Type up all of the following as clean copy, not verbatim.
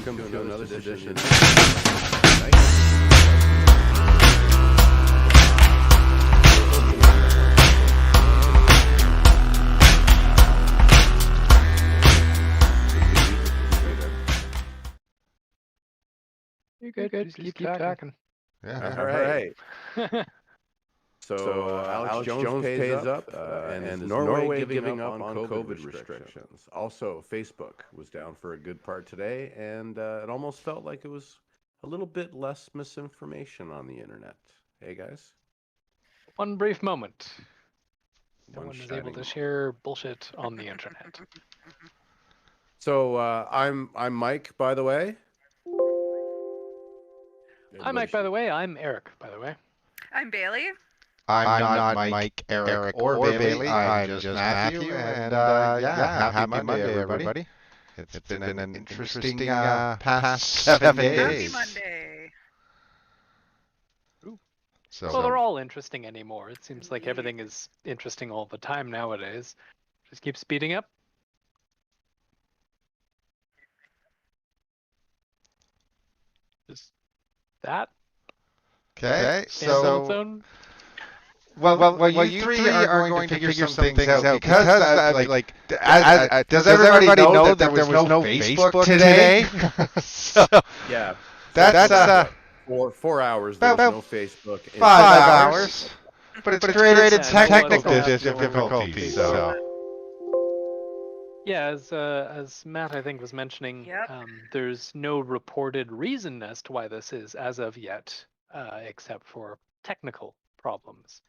welcome to another edition. You're good. Just keep talking. Yeah. All right. So Alex Jones pays up, and is Norway giving up on COVID restrictions? Also, Facebook was down for a good part today, and it almost felt like it was a little bit less misinformation on the internet. Hey, guys? One brief moment. No One one is able shining to moment. share bullshit on the internet. So I'm Mike, by the way. I'm Mike, by the way. I'm Eric, by the way. I'm Bailey. I'm not Mike, Eric, or Bailey. I'm just Matthew. And happy Monday, everybody. It's been an interesting past 7 days. Happy Monday. Well, they're all interesting anymore. It seems like everything is interesting all the time nowadays. Just keep speeding up. Just that. Okay, Stands on its own. Well, you three are going to figure some things out because does everybody know that there was no Facebook today? So, Yeah. That's 4 hours. There was no Facebook. 5 hours, but it's created technical difficulties. So. Yeah, as Matt I think was mentioning, Yep. There's no reported reason as to why this is as of yet, except for technical problems.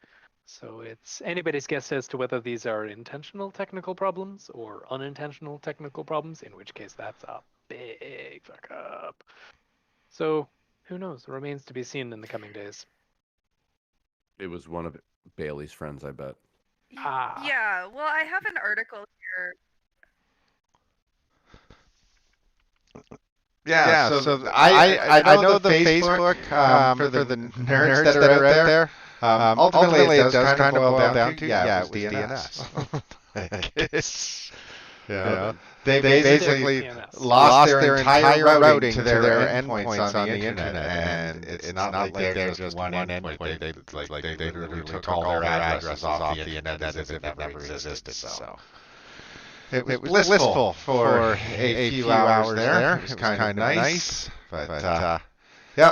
So it's anybody's guess as to whether these are intentional technical problems or unintentional technical problems, in which case that's a big fuck up. So who knows? It remains to be seen in the coming days. It was one of Bailey's friends, I bet. Ah. Yeah, well, I have an article here. Yeah, so I know the Facebook for the nerds that are out there. Ultimately, it does kind of boil down to it was DNS. They basically lost their entire routing to their endpoints on the internet, and it's not like they're just one endpoint. They literally took all their addresses off the internet as if it never existed. So. It was blissful for a few hours there. It was kind of nice. But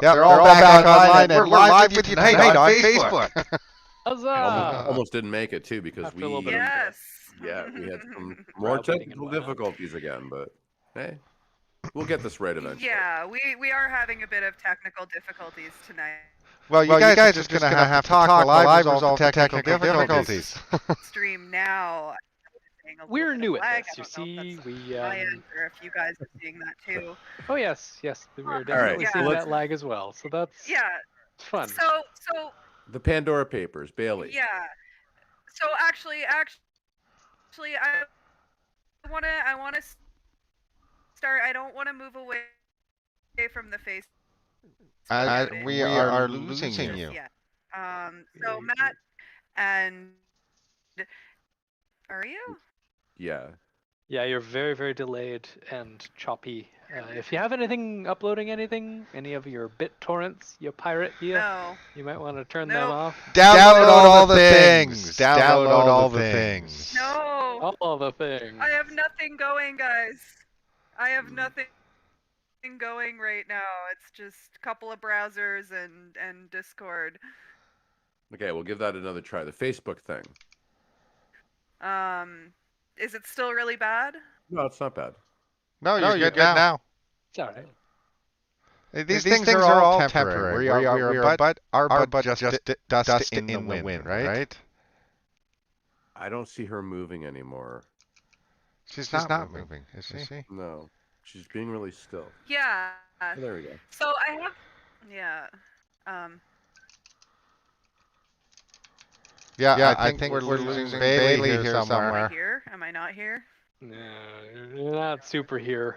they're all back online, and we're live with you tonight on Facebook. Huzzah! Almost didn't make it, too, because After a little bit of- Yes. we had some more technical difficulties again, but hey, we'll get this right eventually. Yeah, we are having a bit of technical difficulties tonight. Well, you guys are just going to have to talk the live result of technical difficulties. Stream now. We're new at this, you see. My end, or if you guys are seeing that too. Oh yes, we're definitely yeah. seeing that lag as well. So that's fun. So The Pandora Papers, Bailey. yeah. So actually, I wanna start. I don't want to move away from the face. We are losing you. Yeah. So Matt and are you? Yeah. Yeah, you're very, very delayed and choppy. If you have anything uploading any of your BitTorrents, you pirate here, No. you might want to turn them off. Download all the things. Download all the things. No. All the things. I have nothing going, guys. I have nothing going right now. It's just a couple of browsers and Discord. Okay, we'll give that another try. The Facebook thing. Is it still really bad? No, it's not bad. No, you're good now. It's all right. These things are all temporary. Our butt just dust in the wind, right? I don't see her moving anymore. She's not moving, is she? No, she's being really still. Yeah. Oh, there we go. So I have, yeah. Yeah, I think we're losing Bailey here somewhere. Am I here? Am I not here? No, you're not super here.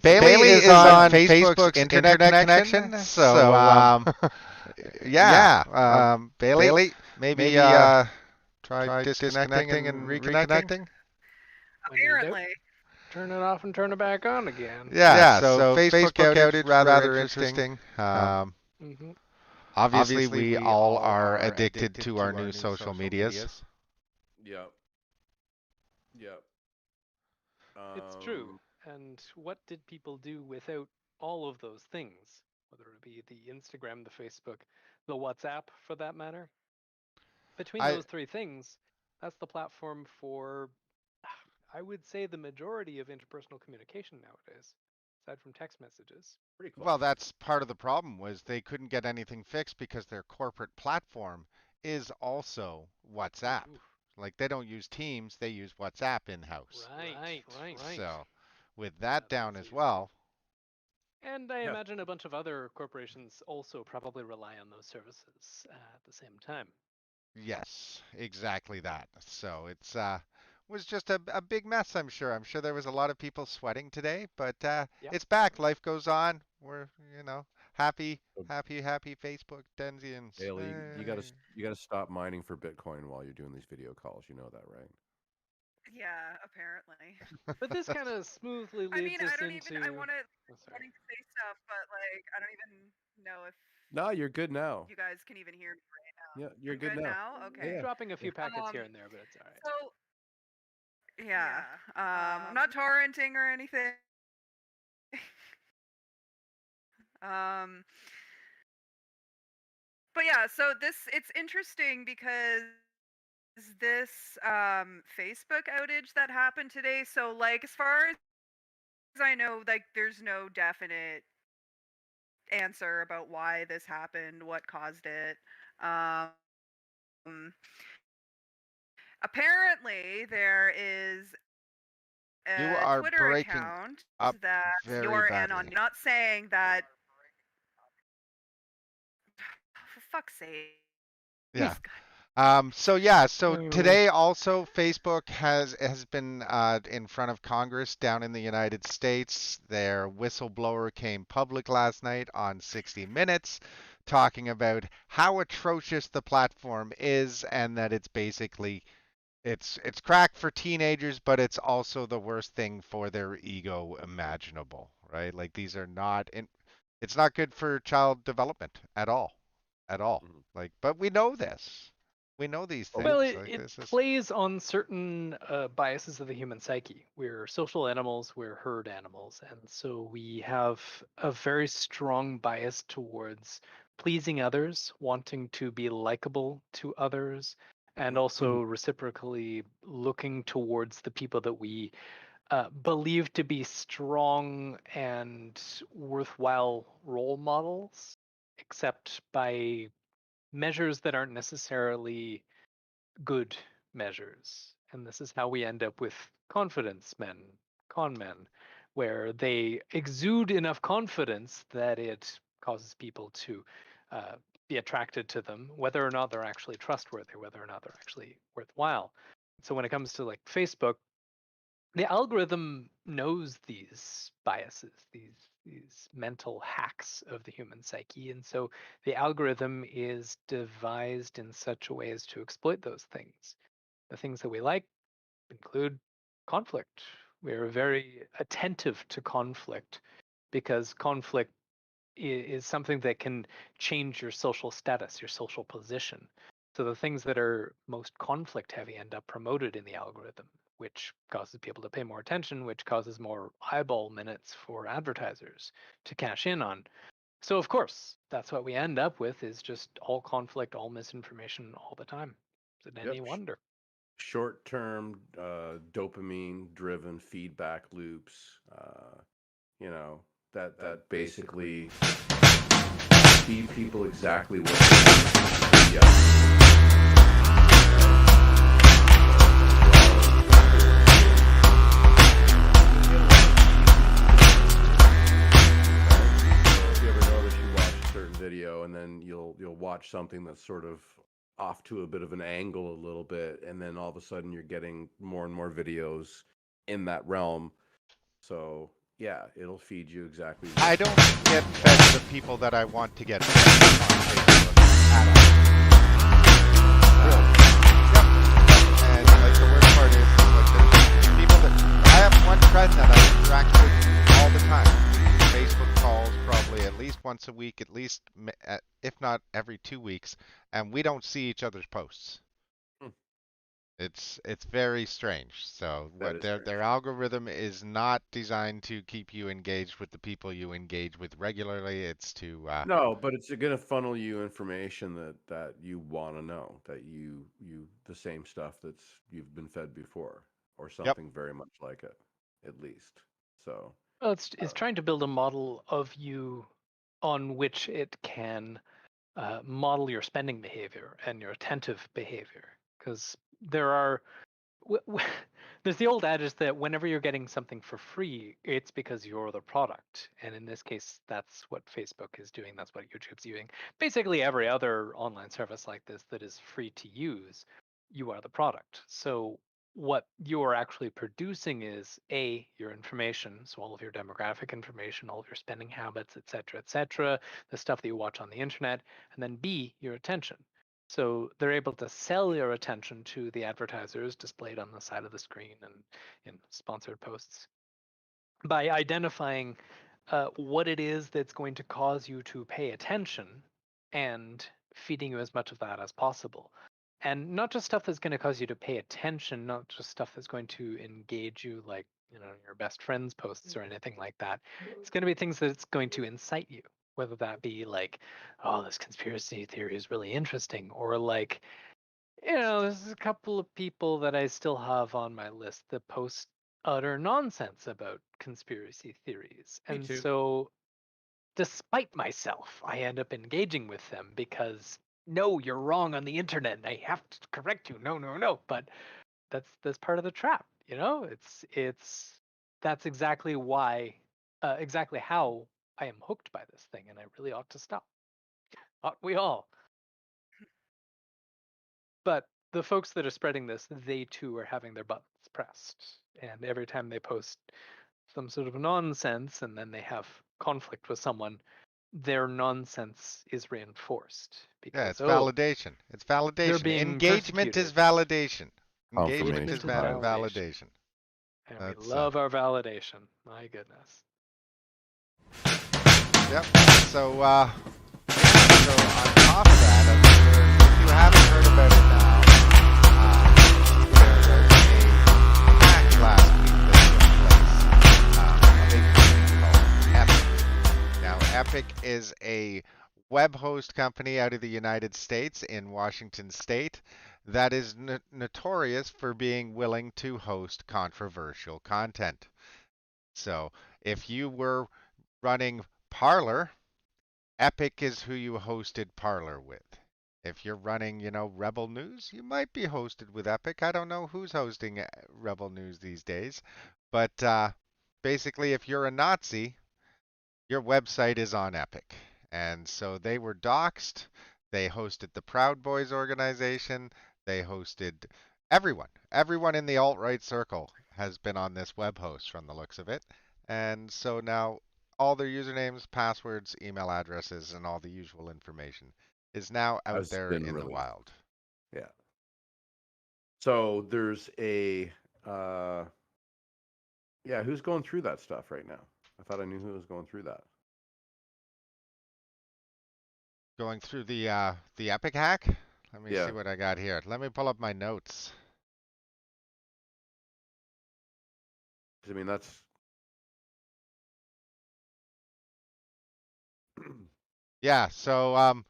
Bailey is on Facebook's internet connection, so Bailey, maybe try disconnecting and reconnecting. Apparently. turn it off and turn it back on again. Yeah, so Facebook outage, rather interesting. Mm-hmm. Obviously, we all are addicted to our new social medias. Yep. Yep. It's true. And what did people do without all of those things? Whether it be the Instagram, the Facebook, the WhatsApp, for that matter. Between those three things, that's the platform for, I would say, the majority of interpersonal communication nowadays, aside from text messages. Pretty close. Well, that's part of the problem was they couldn't get anything fixed because their corporate platform is also WhatsApp. Oof. Like they don't use Teams, they use WhatsApp in-house. Right. So with that down as well. And I imagine a bunch of other corporations also probably rely on those services at the same time. Yes, exactly that. So it's was just a big mess, I'm sure. I'm sure there was a lot of people sweating today, but it's back. Life goes on. We're, happy Facebook Denzians. Bailey, you gotta stop mining for Bitcoin while you're doing these video calls. You know that, right? Yeah, apparently. But this kind of smoothly leads us into... I want to say stuff, but I don't even know if... No, you're good now. You guys can even hear me right now. Yeah, you're good now. Okay. Yeah. Dropping a few packets here and there, but it's all right. So, I'm not torrenting or anything. But yeah, so it's interesting because this Facebook outage that happened today, so as far as I know, there's no definite answer about why this happened, what caused it. Apparently there is a Twitter account that you're in on. Not saying that. For fuck's sake. Yeah. So today also Facebook has been in front of Congress down in the United States. Their whistleblower came public last night on 60 Minutes talking about how atrocious the platform is and that it's basically it's crack for teenagers, but it's also the worst thing for their ego imaginable, right? Like these are not it's not good for child development at all. Like, but we know this. We know these things. Well, it plays on certain biases of the human psyche. We're social animals, we're herd animals, and so we have a very strong bias towards pleasing others, wanting to be likable to others, and also reciprocally looking towards the people that we believe to be strong and worthwhile role models, except by measures that aren't necessarily good measures. And this is how we end up with confidence men, con men, where they exude enough confidence that it causes people to be attracted to them, whether or not they're actually trustworthy, whether or not they're actually worthwhile. So when it comes to Facebook, the algorithm knows these biases, these mental hacks of the human psyche, and so the algorithm is devised in such a way as to exploit those things. The things that we like include conflict. We are very attentive to conflict because conflict is something that can change your social status, your social position. So the things that are most conflict heavy end up promoted in the algorithm, which causes people to pay more attention, which causes more eyeball minutes for advertisers to cash in on. So of course, that's what we end up with is just all conflict, all misinformation all the time. Is it any wonder? Short-term dopamine-driven feedback loops, that basically feed people exactly what they need. Yeah. Video, and then you'll watch something that's sort of off to a bit of an angle a little bit, and then all of a sudden you're getting more and more videos in that realm. So yeah, it'll feed you exactly. I don't get fed the people that I want to get fed on Facebook at all. And the worst part is there's people that I have one trend that I interact with all the time. Facebook calls probably at least once a week, at least if not every 2 weeks, and we don't see each other's posts. It's very strange. So what their algorithm is not designed to keep you engaged with the people you engage with regularly. It's to no, but it's going to funnel you information that you want to know, that you the same stuff you've been fed before, or something very much like it, at least. So well, it's trying to build a model of you on which it can model your spending behavior and your attentive behavior, because there's the old adage that whenever you're getting something for free, it's because you're the product. And in this case, that's what Facebook is doing. That's what YouTube's doing. Basically, every other online service like this that is free to use, you are the product. So what you're actually producing is your information, so all of your demographic information, all of your spending habits, et cetera, the stuff that you watch on the internet, and then B, your attention. So they're able to sell your attention to the advertisers displayed on the side of the screen and in sponsored posts by identifying what it is that's going to cause you to pay attention and feeding you as much of that as possible. And not just stuff that's going to cause you to pay attention, not just stuff that's going to engage you like, your best friend's posts or anything like that. It's going to be things that's going to incite you, whether that be like, oh, this conspiracy theory is really interesting, or like, there's a couple of people that I still have on my list that post utter nonsense about conspiracy theories. Me And too. so despite myself, I end up engaging with them because no, you're wrong on the internet and I have to correct you. No. But that's part of the trap, that's exactly why exactly how I am hooked by this thing, and I really ought to stop. Ought we all? But the folks that are spreading this, they too are having their buttons pressed. And every time they post some sort of nonsense and then they have conflict with someone, their nonsense is reinforced. Because, it's validation. It's validation. Engagement is validation. Engagement is validation. And we love our validation. My goodness. Yep. So on top of that, if you haven't heard about it now, there was a hack last week that took place. A big company called Epic. Now, Epic is a web host company out of the United States in Washington State that is notorious for being willing to host controversial content. So if you were running Parler, Epic is who you hosted Parler with. If you're running, Rebel News, you might be hosted with Epic. I don't know who's hosting Rebel News these days. But basically, if you're a Nazi, your website is on Epic. And so they were doxxed. They hosted the Proud Boys organization. They hosted everyone. Everyone in the alt-right circle has been on this web host from the looks of it. And so now all their usernames, passwords, email addresses, and all the usual information is now out there in the wild. Yeah. So there's who's going through that stuff right now? I thought I knew who was going through that. Going through the Epic hack? Let me see what I got here. Let me pull up my notes. I mean, that's... Yeah, so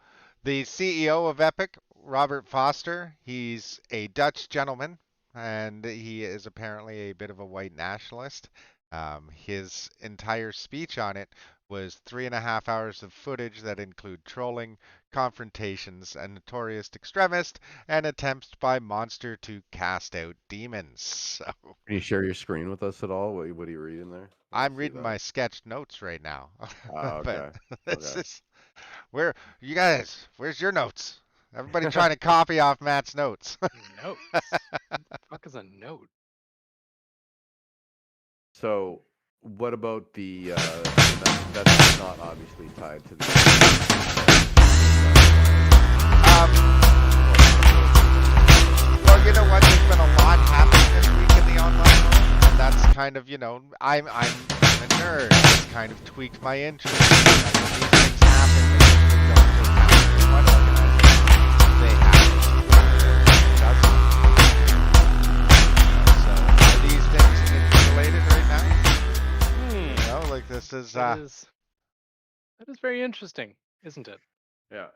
the CEO of Epic, Robert Foster, he's a Dutch gentleman, and he is apparently a bit of a white nationalist. His entire speech on it was 3.5 hours of footage that include trolling, confrontations, a notorious extremist, and attempts by Monster to cast out demons. So, can you share your screen with us at all? What are you reading there? I'm reading my sketched notes right now. Okay. This is where you guys. Where's your notes? Everybody trying to copy off Matt's notes. Notes. What the fuck is a note? So, what about the? That's not obviously tied to the. Well, you know what? There's been a lot happening this week in the online world, and that's kind kind of, I'm a nerd. It's kind of tweaked my interest. When these things happen, they usually don't just happen with one organization. They happen with so are these things interrelated right now? Like this is. That is very interesting, isn't it? Yeah.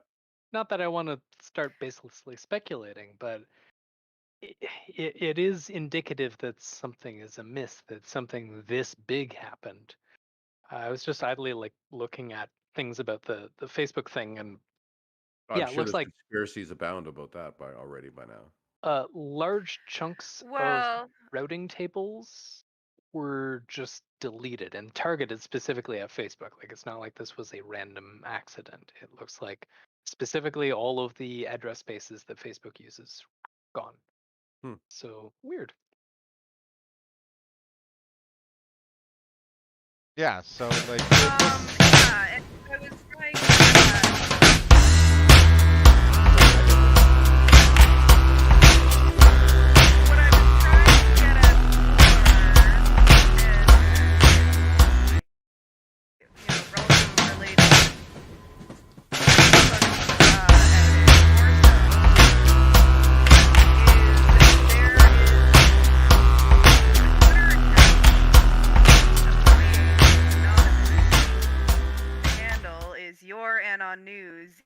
Not that I want to start baselessly speculating, but it is indicative that something is amiss, that something this big happened. I was just idly looking at things about the Facebook thing, and I'm it sure looks there's like conspiracies abound about that already by now. large chunks of routing tables were just deleted and targeted specifically at Facebook. Like, it's not like this was a random accident. It looks like specifically all of the address spaces that Facebook uses gone. So weird. Yeah, so like yeah, and I was trying to what I was trying to get at before is relative related Your Anon News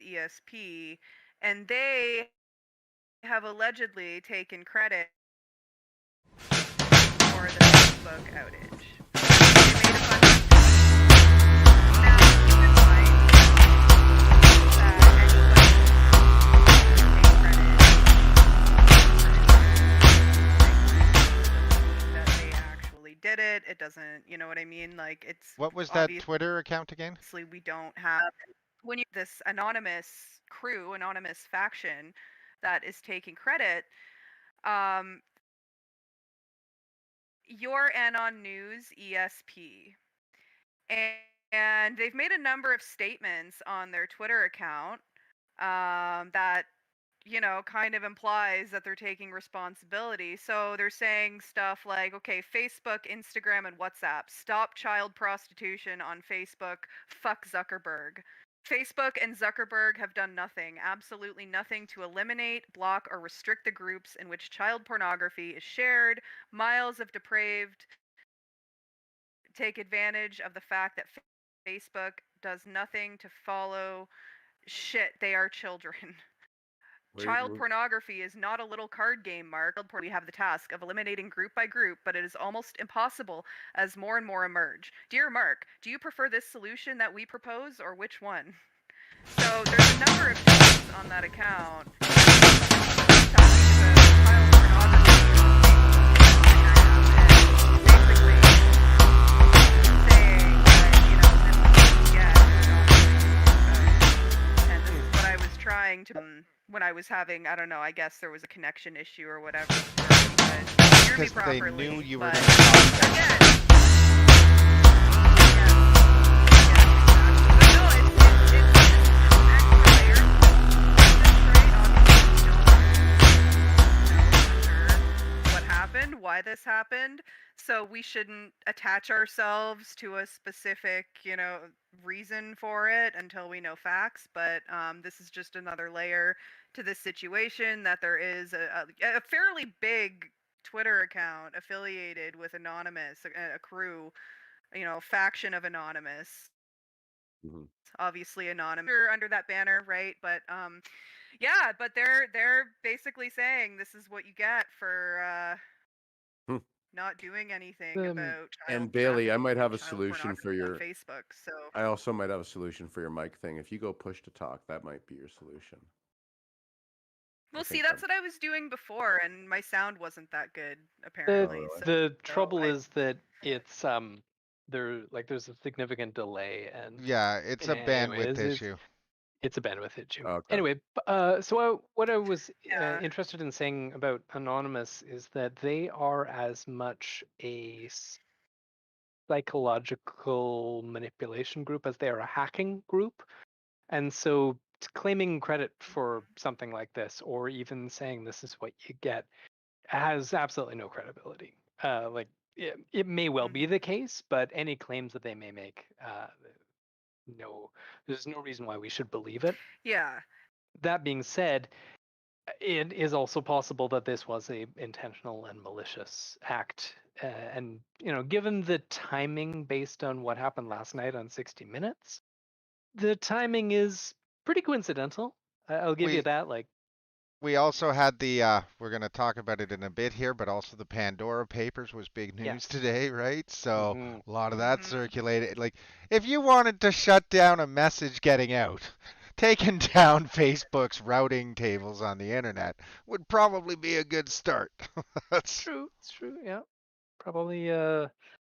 ESP, and they have allegedly taken credit for the Facebook outage. They made a bunch of tweets. Now, keep in mind that anybody can take credit for anything that they actually did it. It doesn't, you know what I mean? Like, it's what was that Twitter account again? Obviously, we don't have when you this anonymous crew, anonymous faction that is taking credit. Your Anon News ESP, and they've made a number of statements on their Twitter account that kind of implies that they're taking responsibility. So they're saying stuff like, okay, Facebook, Instagram, and WhatsApp, stop child prostitution on Facebook, fuck Zuckerberg. Facebook and Zuckerberg have done nothing, absolutely nothing to eliminate, block, or restrict the groups in which child pornography is shared. Miles of depraved take advantage of the fact that Facebook does nothing to follow shit. They are children. Child pornography is not a little card game, Mark. We have the task of eliminating group by group, but it is almost impossible as more and more emerge. Dear Mark, do you prefer this solution that we propose, or which one? So there's a number of tweets on that account talking about child pornography on Facebook and basically saying that, this is what you get for not doing about it. And this is what I was trying to when I was having, I don't know, I guess there was a connection issue or whatever. But hear me properly. They knew you were but going to talk about it. again, but no, it's an extra layer. What happened, why this happened, so we shouldn't attach ourselves to a specific, reason for it until we know facts. But this is just another layer to this situation, that there is a fairly big Twitter account affiliated with Anonymous, a crew, faction of Anonymous. Mm-hmm. Obviously anonymous under that banner, right? But yeah, but they're basically saying this is what you get for not doing anything about child and Bailey, I might have a child solution for pornography your on Facebook. So I also might have a solution for your mic thing. If you go push to talk, that might be your solution. well, see, that's what I was doing before, and my sound wasn't that good apparently. The trouble is that it's there's a significant delay, and yeah, it's a bandwidth issue. It's a bandwidth issue. Okay. Anyway, so what I was interested in saying about Anonymous is that they are as much a psychological manipulation group as they are a hacking group. And so claiming credit for something like this, or even saying this is what you get, has absolutely no credibility. it may well be the case, but any claims that they may make, no, there's no reason why we should believe it. Yeah. That being said, it is also possible that this was a intentional and malicious act. And, given the timing based on what happened last night on 60 Minutes, the timing is pretty coincidental. I'll give you that. We also had we're going to talk about it in a bit here, but also the Pandora Papers was big news today, right? So a lot of that circulated. Like, if you wanted to shut down a message getting out, taking down Facebook's routing tables on the internet would probably be a good start. It's true. Yeah. Probably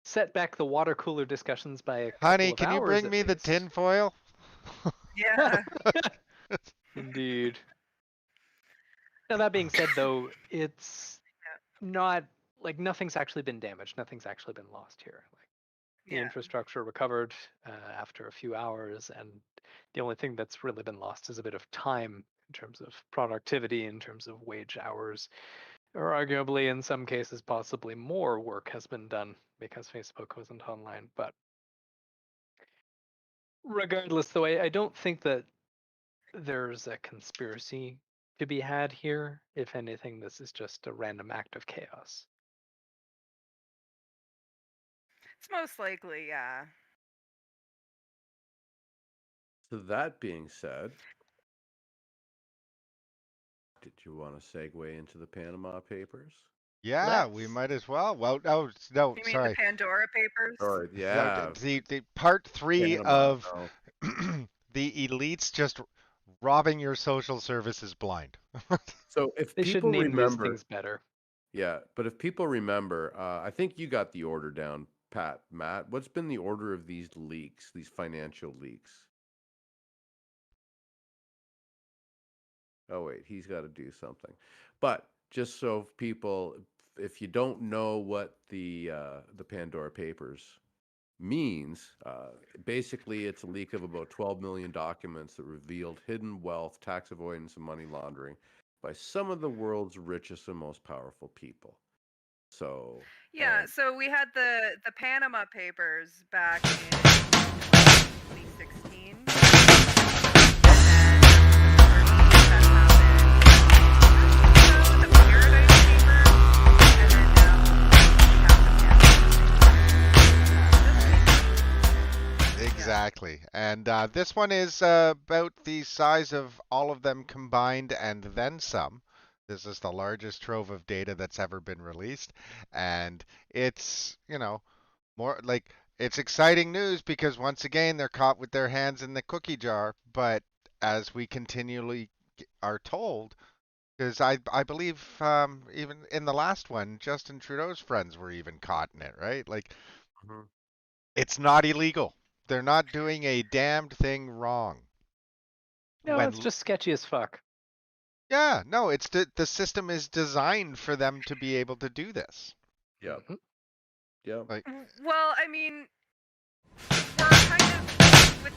set back the water cooler discussions by a couple Honey, of can you hours bring at me the least. tinfoil? Yeah. Indeed. Now, that being said, though, it's not like nothing's actually been damaged. Nothing's actually been lost here. Like, the infrastructure recovered after a few hours, and the only thing that's really been lost is a bit of time in terms of productivity, in terms of wage hours, or arguably in some cases possibly more work has been done because Facebook wasn't online. But regardless, though, I don't think that there's a conspiracy to be had here. If anything, this is just a random act of chaos. It's most likely, yeah. So that being said, did you want to segue into the Panama Papers? Yeah, we might as well. Well, no, You mean sorry. the Pandora Papers? Or yeah, The part 3 Panama, of no. the elites just robbing your social services blind. So if They should people name these remember, things better. yeah, but if people remember, I think you got the order down, Matt. What's been the order of these leaks, these financial leaks? Oh wait, he's got to do something. But just so people, if you don't know what the Pandora Papers means, basically it's a leak of about 12 million documents that revealed hidden wealth, tax avoidance, and money laundering by some of the world's richest and most powerful people. So yeah, so we had the Panama Papers back in 2016. Exactly. And this one is about the size of all of them combined and then some. This is the largest trove of data that's ever been released. And it's, more like it's exciting news because once again, they're caught with their hands in the cookie jar. But as we continually are told, because I believe even in the last one, Justin Trudeau's friends were even caught in it, right? Like, it's not illegal. They're not doing a damned thing wrong. No, it's just sketchy as fuck. Yeah, no, it's the system is designed for them to be able to do this. yeah, yeah. Like, well, I mean, we're kind of with.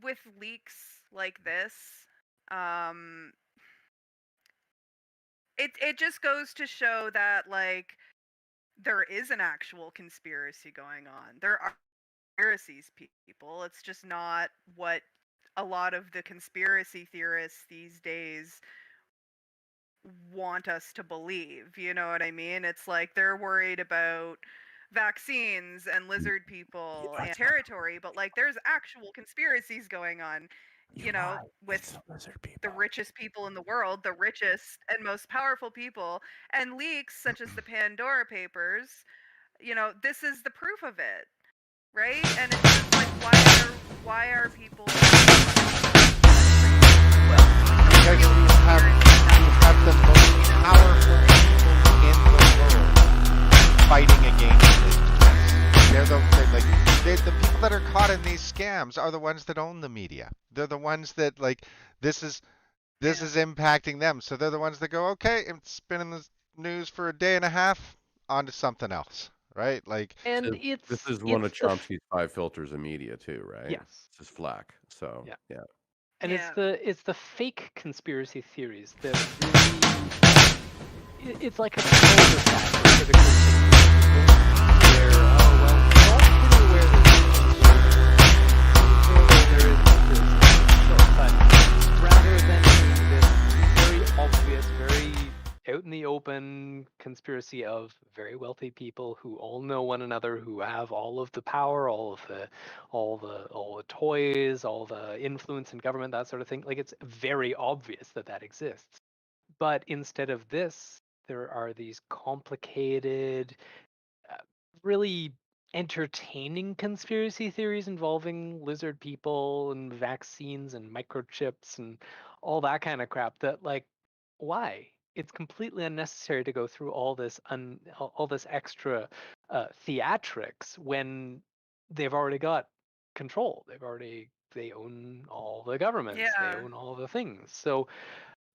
With leaks like this, it just goes to show that like there is an actual conspiracy going on. There are conspiracies, people. It's just not what a lot of the conspiracy theorists these days want us to believe. You know what I mean? It's like they're worried about vaccines and lizard people and territory, but like there's actual conspiracies going on, with the richest people in the world, the richest and most powerful people, and leaks such as the Pandora Papers, this is the proof of it, right? And it's just like why are people because you have the most powerful people in the world fighting against it. They're the people that are caught in these scams are the ones that own the media. They're the ones that this is impacting them. So they're the ones that go, okay, it's been in the news for a day and a half, on to something else, right? Like, And So this is one of it's the Chomsky's 5 filters of media too, right? yes. This is flack. So Yeah. yeah. And Yeah. it's the fake conspiracy theories that really it's like a cul-de-sac for critical thinking. Where we're all pretty aware that there is conspiracy, but rather than being this very obvious, very out in the open conspiracy of very wealthy people who all know one another, who have all of the power, all the toys, all the influence in government, that sort of thing. Like, it's very obvious that exists. But instead of this, there are these complicated, uh, really entertaining conspiracy theories involving lizard people and vaccines and microchips and all that kind of crap that, like, why? It's completely unnecessary to go through all this all this extra theatrics when they've already got control. They own all the governments. They Yeah. own all the things. So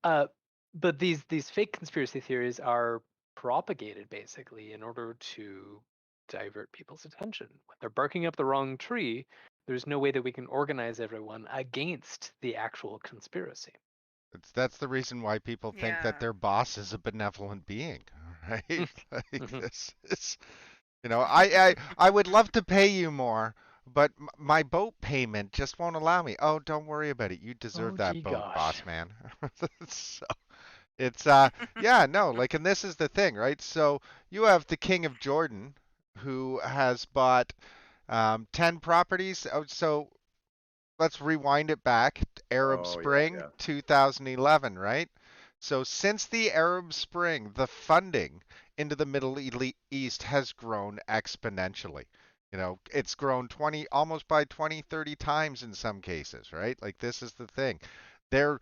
uh, but these fake conspiracy theories are propagated basically in order to divert people's attention. When they're barking up the wrong tree, there's no way that we can organize everyone against the actual conspiracy. that's the reason why people think that Yeah. their boss is a benevolent being, right? Like, Mhm. this is, I would love to pay you more, but my boat payment just won't allow me. Oh, don't worry about it. You deserve Oh, that gee boat, gosh. boss man. So it's yeah, no, like, and this is the thing, right? So you have the King of Jordan who has bought 10 properties. Oh, so let's rewind it back. Arab Oh yeah, Spring yeah. 2011, right? So since the Arab Spring, the funding into the Middle East has grown exponentially. It's grown 20, almost by 20, 30 times in some cases, right? Like, this is the thing. They're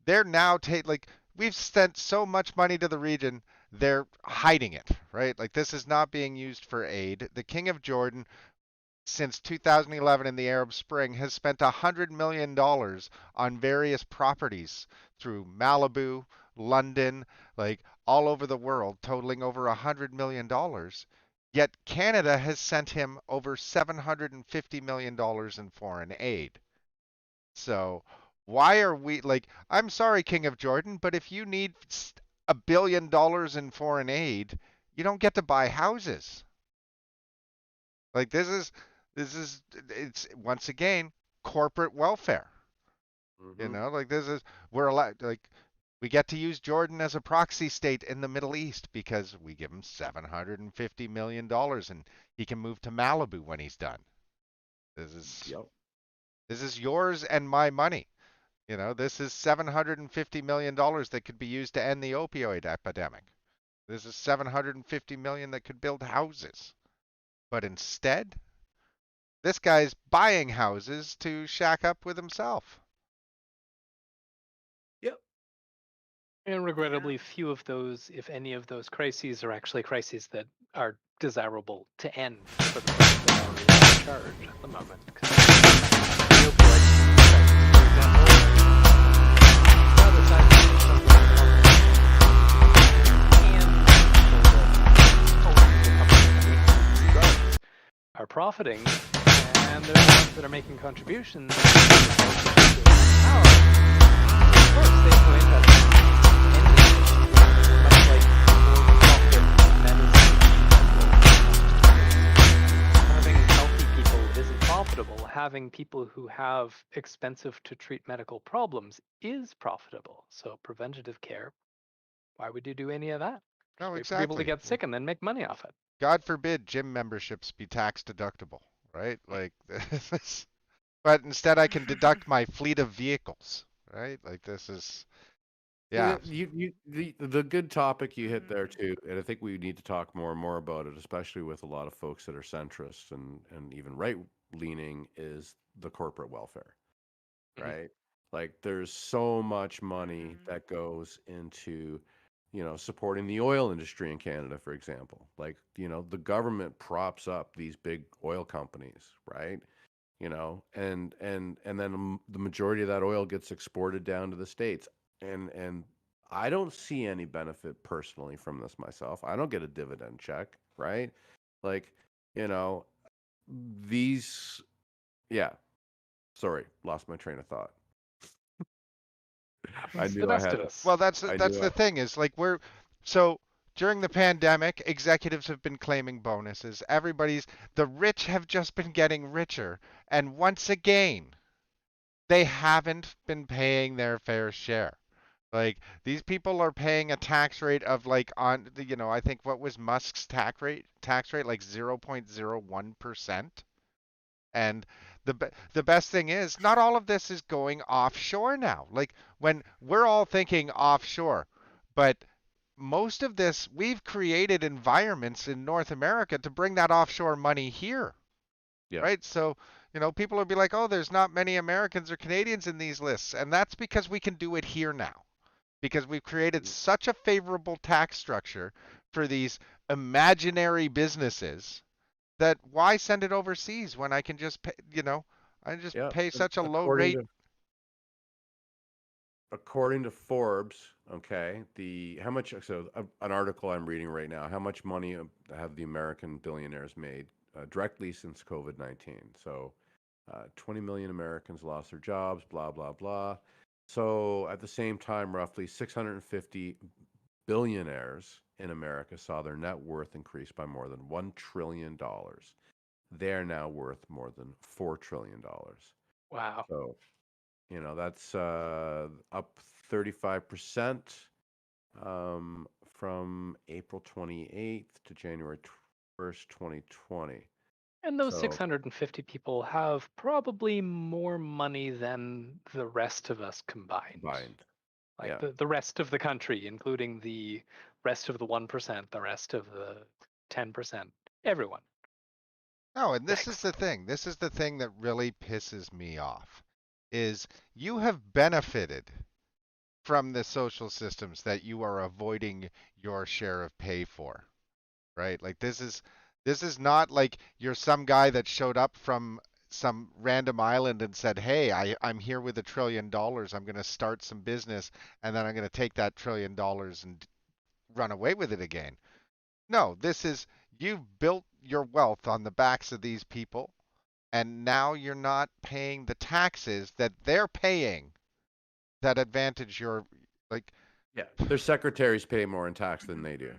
they're now like, we've sent so much money to the region, they're hiding it, right? Like, this is not being used for aid. The King of Jordan, since 2011 in the Arab Spring, has spent $100 million on various properties through Malibu, London, like all over the world, totaling over $100 million. Yet Canada has sent him over $750 million in foreign aid. So why are we like, I'm sorry, King of Jordan, but if you need $1 billion in foreign aid, you don't get to buy houses. Like, this is it's once again corporate welfare. Mm-hmm. Like, this is, we're allowed, like, we get to use Jordan as a proxy state in the Middle East because we give him $750 million and he can move to Malibu when he's done. This is Yep. this is yours and my money. This is $750 million that could be used to end the opioid epidemic. This is $750 million that could build houses. But instead, this guy's buying houses to shack up with himself. Yep. And Yeah. regrettably, few of those, if any of those crises, are actually crises that are desirable to end for the folks that are already in charge at the moment. 'Cause the opioid crisis, for example, rather sizable chunk of the population and the drugs are profiting, and they're the ones that are making contributions to the politicians who have power. Of course, they have no interest in ending, much like for-profit medicine. Having healthy people isn't profitable. Having people who have expensive to treat medical problems is profitable. So preventative care, why would you do any of that? Just No, wait for people to exactly. get sick and then make money off it. God forbid gym memberships be tax deductible, right? Like, this, but instead I can deduct my fleet of vehicles, right? Like, this is, yeah. The good topic you hit there Mhm. too, and I think we need to talk more and more about it, especially with a lot of folks that are centrists and even right leaning, is the corporate welfare, Mhm. right? Like, there's so much money Mhm. that goes into, supporting the oil industry in Canada, for example. Like, the government props up these big oil companies, right? And then the majority of that oil gets exported down to the States. And I don't see any benefit personally from this myself. I don't get a dividend check, right? Like, you know, these, yeah. Sorry, lost my train of thought. I Happens to knew the I best had. of us. Well, that's I that's knew the thing is like so during the pandemic, executives have been claiming bonuses. The rich have just been getting richer, and once again, they haven't been paying their fair share. Like these people are paying a tax rate of like I think what was Musk's tax rate like 0.01%. And the best thing is not all of this is going offshore now. Like when we're all thinking offshore, but most of this we've created environments in North America to bring that offshore money here, Yeah. right? So, people will be like, "Oh, there's not many Americans or Canadians in these lists." And that's because we can do it here now. Because we've created such a favorable tax structure for these imaginary businesses that why send it overseas when I can just pay, I just Yeah. pay such a low According rate. to according to Forbes, okay, the how much so an article I'm reading right now, how much money have the American billionaires made directly since COVID-19? So 20 million Americans lost their jobs, blah blah blah. So at the same time, roughly 650 billionaires in America saw their net worth increase by more than $1 trillion. They're now worth more than $4 trillion. Wow. So, that's up 35% from April 28th to January 1st, 2020. And those So 650 people have probably more money than the rest of us combined. combined. Like Yeah. the rest of the country, including the rest of the 1%, the rest of the 10%, everyone. No, and this is the Excellent. thing. This is the thing that really pisses me off is you have benefited from the social systems that you are avoiding your share of pay for, right? Like this is not like you're some guy that showed up from some random island and said, "Hey, I'm here with $1 trillion. I'm going to start some business, and then I'm going to take that $1 trillion and run away with it again." No, this is you've built your wealth on the backs of these people, and now you're not paying the taxes that they're paying that advantage your like. Yeah. Their secretaries pay more in tax than they do.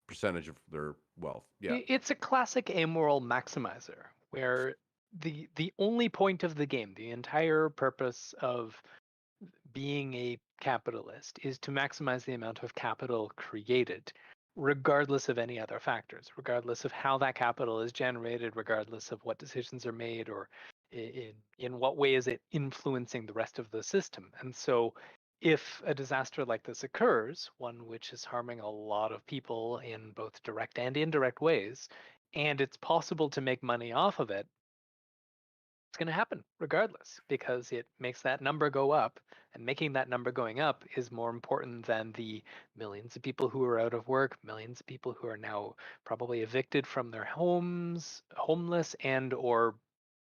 Percentage of their wealth. Yeah. It's a classic amoral maximizer where the only point of the game, the entire purpose of being a capitalist is to maximize the amount of capital created, regardless of any other factors, regardless of how that capital is generated, regardless of what decisions are made, or in what way is it influencing the rest of the system. And so if a disaster like this occurs, one which is harming a lot of people in both direct and indirect ways, and it's possible to make money off of it, it's going to happen regardless because it makes that number go up, and making that number going up is more important than the millions of people who are out of work, millions of people who are now probably evicted from their homes, homeless, and or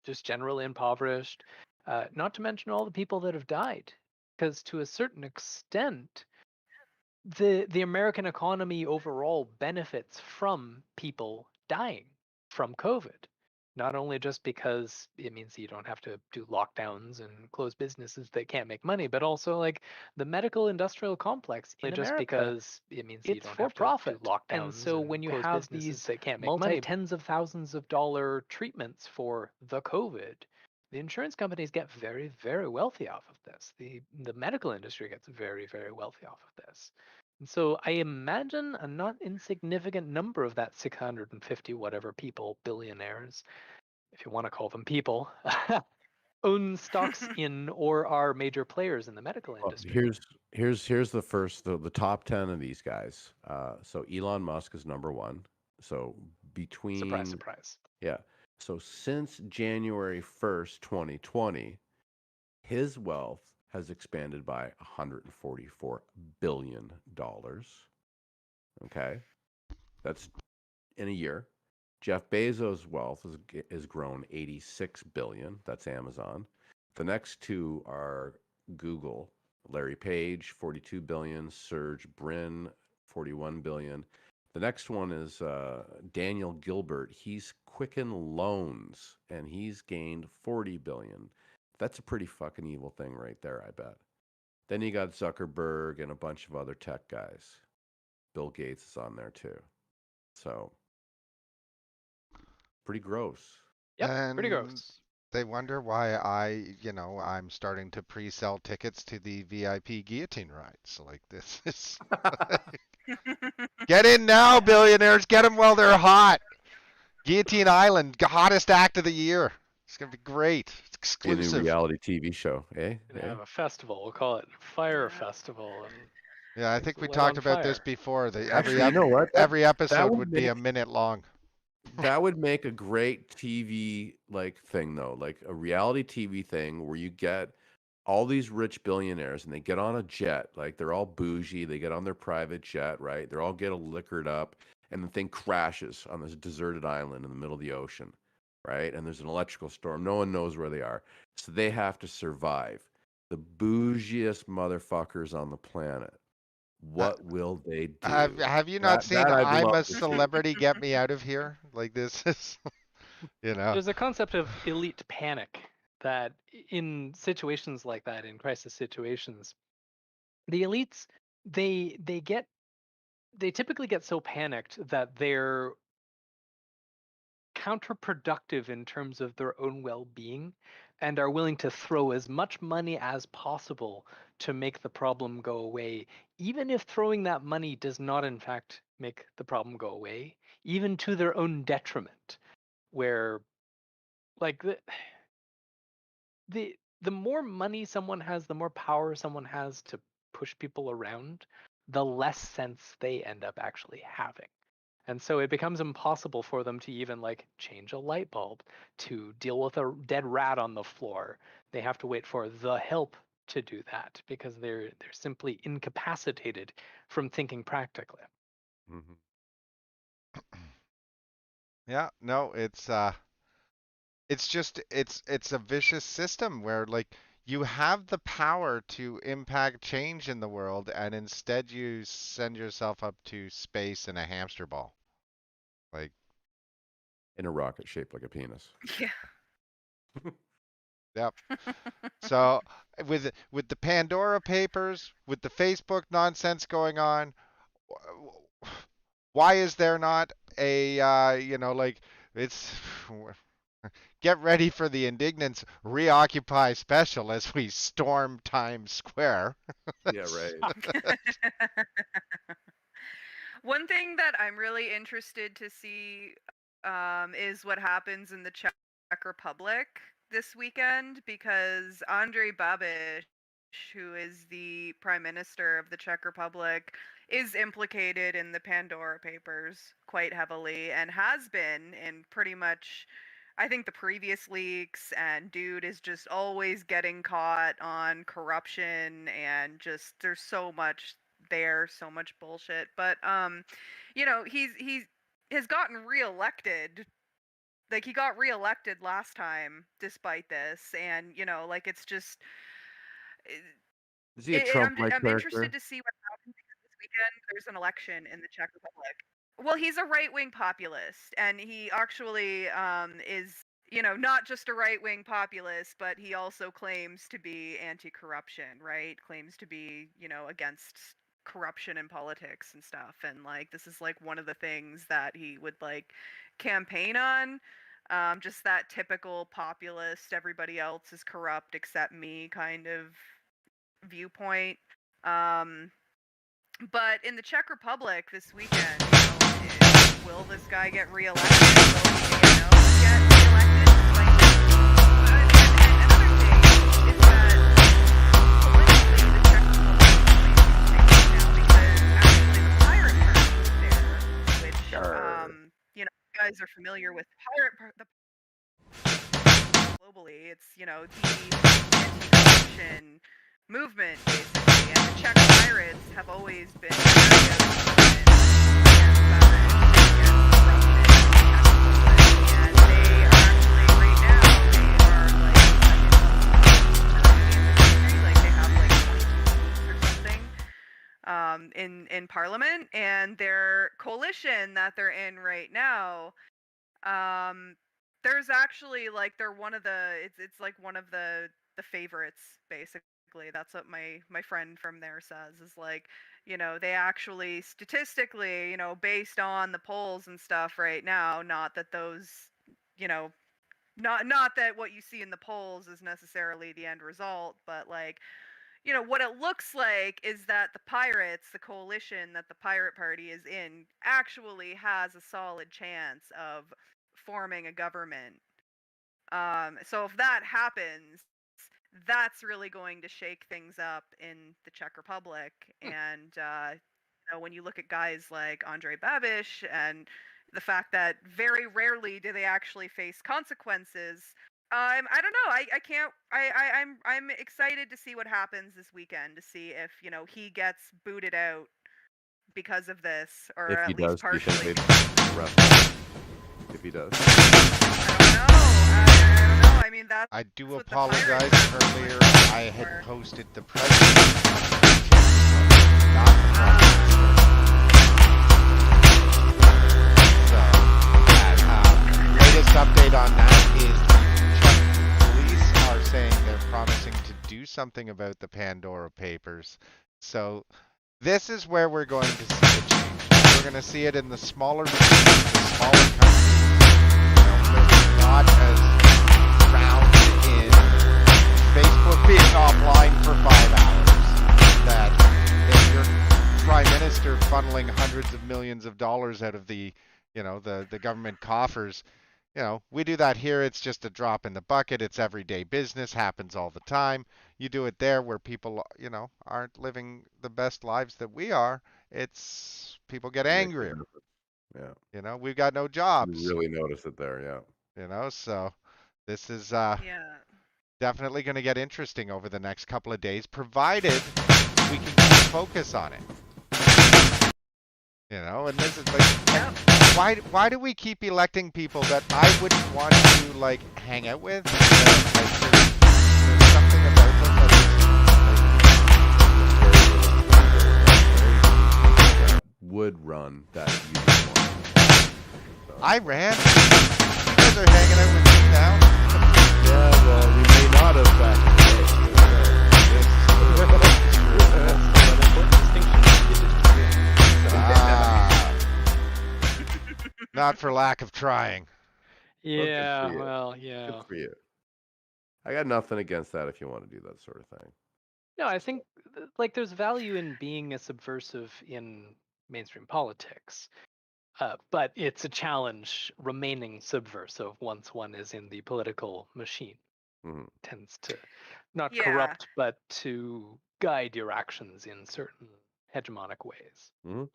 just generally impoverished, not to mention all the people that have died, because to a certain extent the American economy overall benefits from people dying from COVID. Not only just because it means that you don't have to do lockdowns and close businesses that can't make money, but also like the medical industrial complex in America, because it means that you don't have to do lockdowns. And so when you have these that can't make multi tens of thousands of dollar treatments for the COVID, the insurance companies get very, very wealthy off of this. The medical industry gets very, very wealthy off of this. And so I imagine a not insignificant number of that 650 whatever people, billionaires, if you want to call them people, own stocks in or are major players in the medical Well, industry. here's the top 10 of these guys. So Elon Musk is number one. So between Surprise, surprise. Yeah. So since January 1st, 2020, his wealth has expanded by $144 billion. Okay. That's in a year. Jeff Bezos' wealth has grown 86 billion. That's Amazon. The next two are Google, Larry Page, 42 billion, Serge Brin, 41 billion. The next one is Daniel Gilbert. He's Quicken Loans, and he's gained 40 billion. That's a pretty fucking evil thing right there, I bet. Then you got Zuckerberg and a bunch of other tech guys. Bill Gates is on there too. So, pretty gross. Yep, pretty And gross. they wonder why I'm starting to pre-sell tickets to the VIP guillotine ride. So like this is get in now, billionaires. Get them while they're hot. Guillotine Island, hottest act of the year. It's gonna be great. It's exclusive. A new reality TV show, eh? We're gonna have a festival. We'll call it Fire Festival. And Yeah, I think we lit talked on about this fire. before. Actually, you know what? Every episode would would be a minute long. That would make a great TV thing though, like a reality TV thing where you get all these rich billionaires and they get on a jet, like they're all bougie, they get on their private jet, right? They're all getting liquored up, and the thing crashes on this deserted island in the middle of the ocean, right? And there's an electrical storm. No one knows where they are. So they have to survive. The bougiest motherfuckers on the planet. What will they do? Have you not seen I'm a Celebrity, Get Me Out of Here? Like this is, There's a concept of elite panic that in situations like that, in crisis situations, the elites, they typically get so panicked that they're counterproductive in terms of their own well-being and are willing to throw as much money as possible to make the problem go away, even if throwing that money does not in fact make the problem go away, even to their own detriment, where like the more money someone has, the more power someone has to push people around, the less sense they end up actually having. And so it becomes impossible for them to even change a light bulb, to deal with a dead rat on the floor. They have to wait for the help to do that because they're simply incapacitated from thinking practically. Mm-hmm. Yeah, no, it's just it's a vicious system where you have the power to impact change in the world, and instead you send yourself up to space in a hamster ball. In a rocket shaped like a penis. Yeah. Yep. So with the Pandora Papers, with the Facebook nonsense going on, why is there not a it's get ready for the Indignants Reoccupy special as we storm Times Square. Yeah, right. One thing that I'm really interested to see is what happens in the Czech Republic this weekend, because Andrej Babiš, who is the Prime Minister of the Czech Republic, is implicated in the Pandora Papers quite heavily and has been in pretty much, I think, the previous leaks, and dude is just always getting caught on corruption, and just there's so much there, so much bullshit. But he has gotten reelected. He got reelected last time despite this, and it's just is he a Trump-like I'm character? interested to see what happens because this weekend there's an election in the Czech Republic. Well, he's a right-wing populist, and he actually is, not just a right-wing populist, but he also claims to be anti-corruption, right? Claims to be, against corruption in politics and stuff. And this is one of the things that he would campaign on. Just that typical populist, everybody else is corrupt except me kind of viewpoint. But in the Czech Republic this weekend, will this guy get reelected? Will he, get reelected? Another thing is that politically the Czech Republic is now because actually the pirate party is there, which you guys are familiar with the globally. It's the anti-corruption movement, basically, and the Czech pirates have always been and they are actually right now they have 22 or something. in Parliament, and their coalition that they're in right now. There's actually like they're one of the it's like one of the favorites basically. That's what my friend from there says is like, they actually statistically, based on the polls and stuff right now, not that those, you know, not that what you see in the polls is necessarily the end result, but like, what it looks like is that the pirates, the coalition that the Pirate Party is in, actually has a solid chance of forming a government. So if that happens, that's really going to shake things up in the Czech Republic. And when you look at guys like Andrej Babiš, and the fact that very rarely do they actually face consequences. I don't know. I can't. I'm excited to see what happens this weekend, to see if he gets booted out because of this, or If he at least does, do you partially. think they'd arrest him? If he does. I don't know. I mean, that's I do what the apologize pirates are earlier. for. I had posted the president, not the prime minister. So, latest update on that is the Czech police are saying they're promising to do something about the Pandora Papers. So, this is where we're going to see the change. We're going to see it in the smaller countries, not as drowned in Facebook being offline for 5 hours. That if your prime minister funneling hundreds of millions of dollars out of the government coffers, we do that here. It's just a drop in the bucket. It's everyday business, happens all the time. You do it there where people, aren't living the best lives that we are. It's people get angrier. Yeah. We've got no jobs. You really notice it there, yeah. So this is Yeah. definitely going to get interesting over the next couple of days, provided we can keep focus on it. And this is like, why do we keep electing people that I wouldn't want to hang out with? There's something about them that would run that you would want. So. I ran. You guys are hanging out with me now. Yeah, well, we may not have back in the day. Not for lack of trying. Yeah, well, yeah. Good for you. I got nothing against that if you want to do that sort of thing. No, I think there's value in being a subversive in mainstream politics. But it's a challenge remaining subversive once one is in the political machine. Mm-hmm. Tends to not corrupt, but to guide your actions in certain hegemonic ways. Mm-hmm.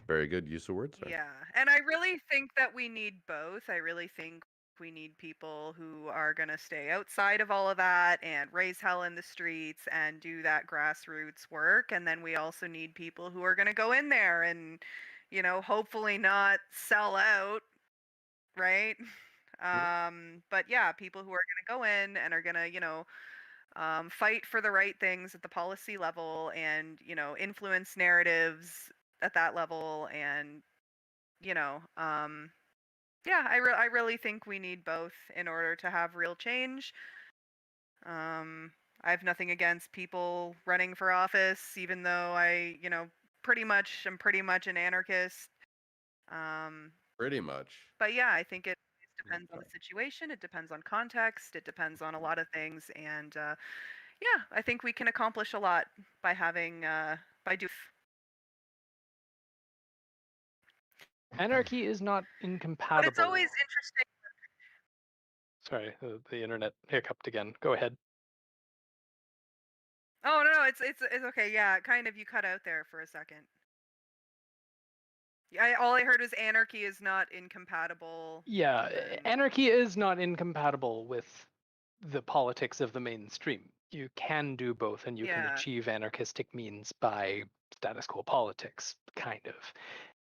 Very good use of words there. Yeah, and I really think that we need both. I really think we need people who are going to stay outside of all of that and raise hell in the streets and do that grassroots work. And then we also need people who are going to go in there and, hopefully not sell out, right? But yeah, people who are going to go in and are going to, fight for the right things at the policy level and, influence narratives at that level. And, yeah, I really think we need both in order to have real change. I have nothing against people running for office, even though I'm pretty much an anarchist. Pretty much. But yeah, I think it depends on the situation. It depends on context. It depends on a lot of things. And yeah, I think we can accomplish a lot by having by doing. Anarchy is not incompatible. But it's always interesting. Sorry, the internet hiccuped again. Go ahead. Oh no, it's okay. Yeah, kind of. You cut out there for a second. All I heard was anarchy is not incompatible. Yeah, anarchy is not incompatible with the politics of the mainstream. You can do both, and you can achieve anarchistic means by status quo politics, kind of.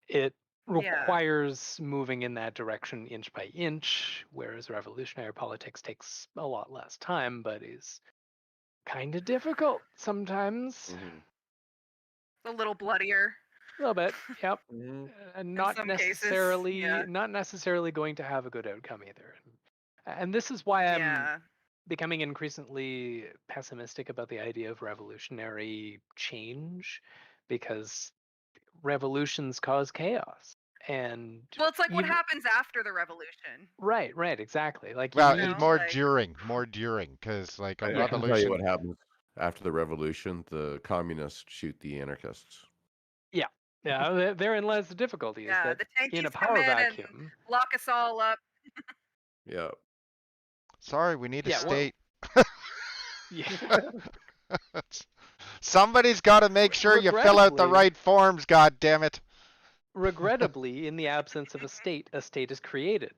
It requires moving in that direction inch by inch, whereas revolutionary politics takes a lot less time, but is kind of difficult sometimes. Mm-hmm. A little bloodier. A little bit, yep. Mhm. And not some cases, necessarily yeah. not necessarily going to have a good outcome either. And this is why I'm Yeah. becoming increasingly pessimistic about the idea of revolutionary change, because revolutions cause chaos. And Well, it's like what even- happens after the revolution. right, exactly. Like you Well, need, more like- during, because like a I can tell you revolution. what happens after the revolution. The communists shoot the anarchists. yeah, therein lies the difficulty. Is Yeah, that the tankies in a come power in and vacuum, lock us all up. Yeah. Sorry, we need a Yeah, well- state. yeah, Somebody's got to make sure you fill out the Regrettably- right forms. God damn it! regrettably, in the absence of a state is created.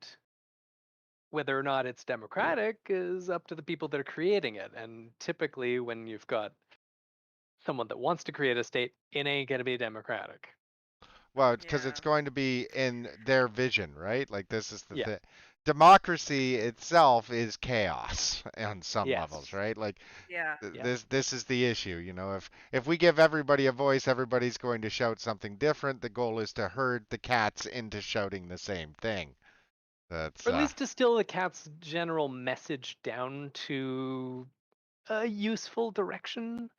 Whether or not it's democratic is up to the people that are creating it. And typically, when you've got someone that wants to create a state, it ain't going to be democratic. Well, because it's Yeah. going to be in their vision, right? Like this is the Yeah. thing. Democracy itself is chaos on some Yes. levels, right? Like Yeah. Yeah. this is the issue. You know, if we give everybody a voice, everybody's going to shout something different. The goal is to herd the cats into shouting the same thing. That's Or at least distill the cat's general message down to a useful direction,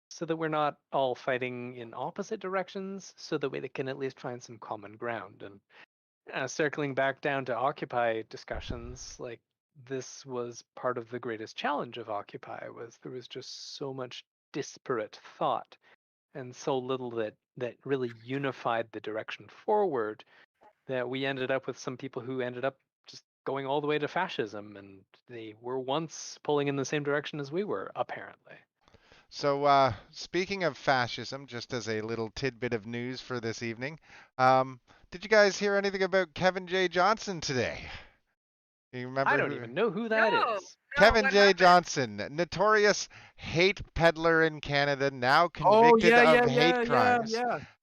so that we're not all fighting in opposite directions, so that we can at least find some common ground. And circling back down to Occupy discussions, like this was part of the greatest challenge of Occupy, was there was just so much disparate thought and so little that really unified the direction forward, that we ended up with some people who ended up just going all the way to fascism, and they were once pulling in the same direction as we were, apparently. So, speaking of fascism, just as a little tidbit of news for this evening, did you guys hear anything about Kevin J. Johnson today? You remember? I don't even know who that is. No. Kevin what J. happened? Johnson, notorious hate peddler in Canada, now convicted of hate crimes,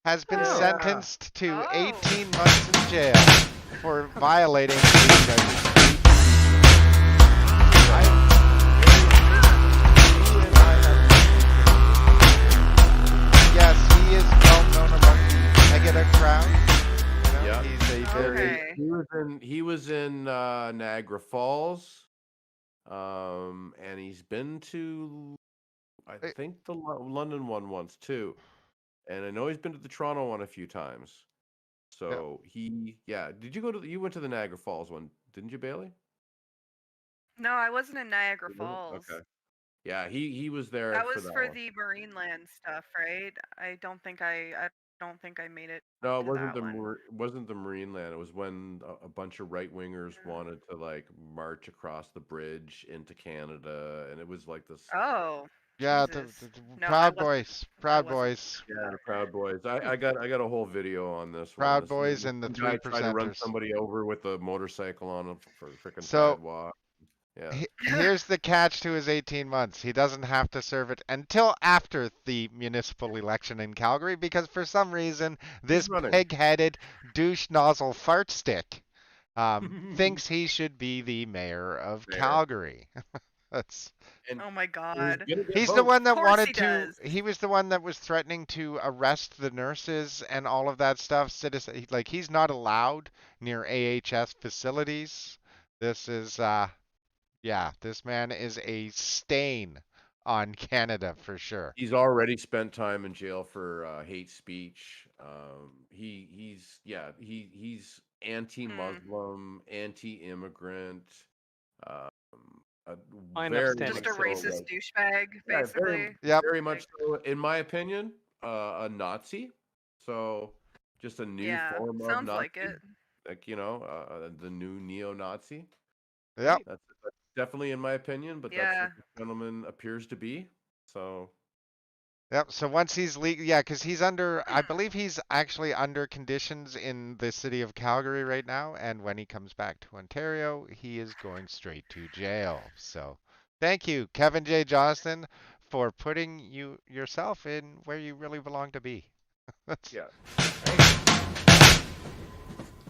has been Oh. sentenced to Oh. 18 months in jail for violating the judge's Yes, he is well known among the negative crowd. You know, Yeah. he's a very Okay. He was in Niagara Falls, and he's been to, I think, the London one once too, and I know he's been to the Toronto one a few times. So Did you go to? You went to the Niagara Falls one, didn't you, Bailey? No, I wasn't in Niagara You wasn't? Falls. Okay. Yeah, he was there. That was that for one. the Marineland stuff, right? I don't think I made it. No, it to wasn't that the one. wasn't the Marineland. It was when a bunch of right wingers wanted to like march across the bridge into Canada, and it was like this. Oh. yeah, Jesus. the No, I Proud wasn't- Boys, Proud wasn't. Boys. Yeah, the Proud Boys. I got a whole video on this. Proud one. This is Boys and the some guy tried to run 3%ers. somebody over with a motorcycle on a freaking So- sidewalk. Yeah. Here's the catch to his 18 months. He doesn't have to serve it until after the municipal election in Calgary, because for some reason this running. pig-headed douche nozzle fart stick thinks he should be the mayor of Mayor. Calgary. That's Oh my He was God. gonna get he's the votes. one that course wanted he to. does. He was the one that was threatening to arrest the nurses and all of that stuff. Citizen, like he's not allowed near AHS facilities. This is this man is a stain on Canada for sure. He's already spent time in jail for hate speech. He's anti-Muslim, anti-immigrant. A Fine, very upstanding Just a much so, racist like, douchebag, yeah, basically. Yep. very much so, in my opinion, a Nazi. So just a new Yeah, form of sounds Nazi. like it. Like, the new neo-Nazi. Yep. That's definitely in my opinion, but that's Yeah. what the gentleman appears to be. So Yep. So once he's legal, because he's under, I believe he's actually under conditions in the city of Calgary right now, and when he comes back to Ontario, he is going straight to jail. So thank you, Kevin J. Johnston, for putting yourself in where you really belong to be. That's- yeah.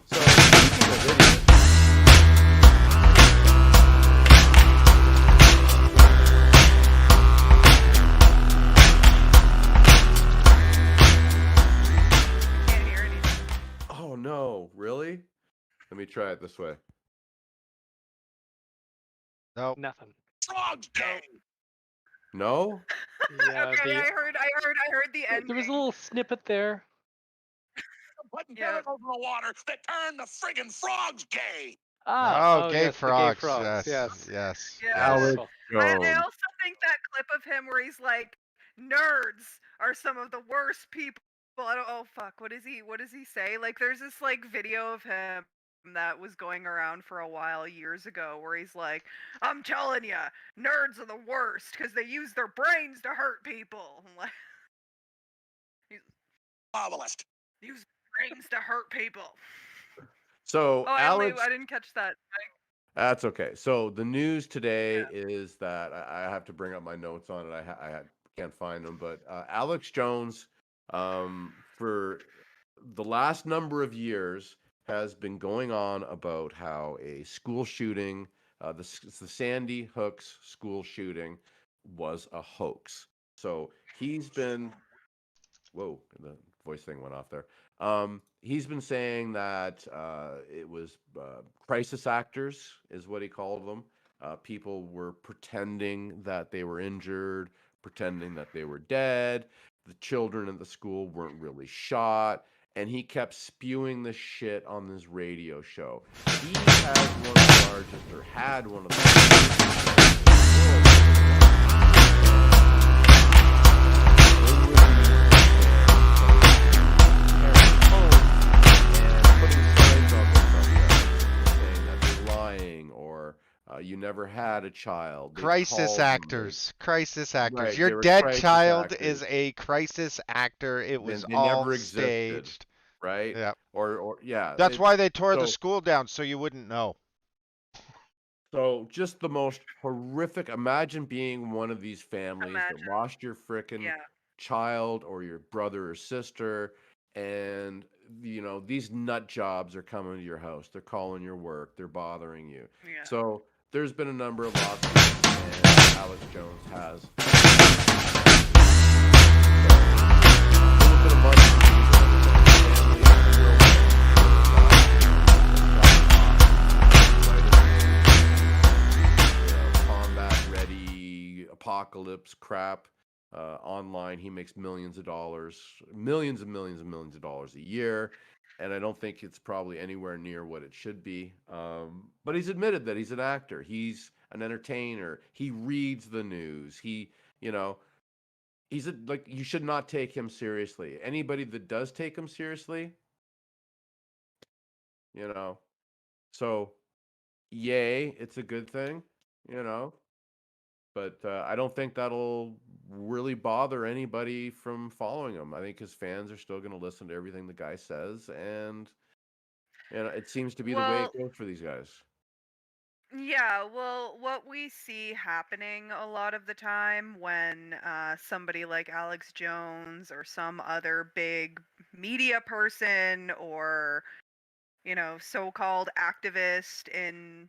So speaking of idiots, me try it this way. Nope. Nothing. Frog's gay. No? Yeah, Okay, I heard the end. there was a little snippet there. Putting Yeah. chemicals in the water that turn the friggin' frogs gay. Oh, gay yes, frogs. the gay frogs. Yes. Yes. Yeah. Alex Wonderful. I Jones. also think that clip of him where he's like, "Nerds are some of the worst people." I don't. Oh fuck! What does he say? Like, there's this like video of him that was going around for a while years ago where he's like, "I'm telling you, nerds are the worst because they use their brains to hurt people." I'm like, Novelist. use brains to hurt people. So Oh, Alex, I didn't catch that. that's okay. So the news today is that I have to bring up my notes on it. I can't find them, but Alex Jones, for the last number of years, has been going on about how a school shooting, the Sandy Hooks school shooting, was a hoax. So he's been, whoa, the voice thing went off there. He's been saying that it was crisis actors, is what he called them. People were pretending that they were injured, pretending that they were dead. The children in the school weren't really shot. And he kept spewing this shit on this radio show. He has one of the largest, or had one of the you never had a child. Crisis actors. Crisis actors. Right, Your they were dead crisis child actors. is a crisis actor. It was They all never existed, staged. right? Yeah. Or yeah. That's why they tore the school down, so you wouldn't know. So just the most horrific. Imagine being one of these families that lost your frickin' child or your brother or sister, and you know these nut jobs are coming to your house. They're calling your work. They're bothering you. Yeah. So there's been a number of lawsuits, and Alex Jones has. Combat ready apocalypse crap online. He makes millions of dollars a year. And I don't think it's probably anywhere near what it should be. But he's admitted that he's an actor. He's an entertainer. He reads the news. He's like, you should not take him seriously. Anybody that does take him seriously, so yay, it's a good thing, but I don't think that'll really bother anybody from following him. I think his fans are still going to listen to everything the guy says, and it seems to be the way it goes for these guys. Yeah, well, what we see happening a lot of the time when somebody like Alex Jones or some other big media person or, so-called activist in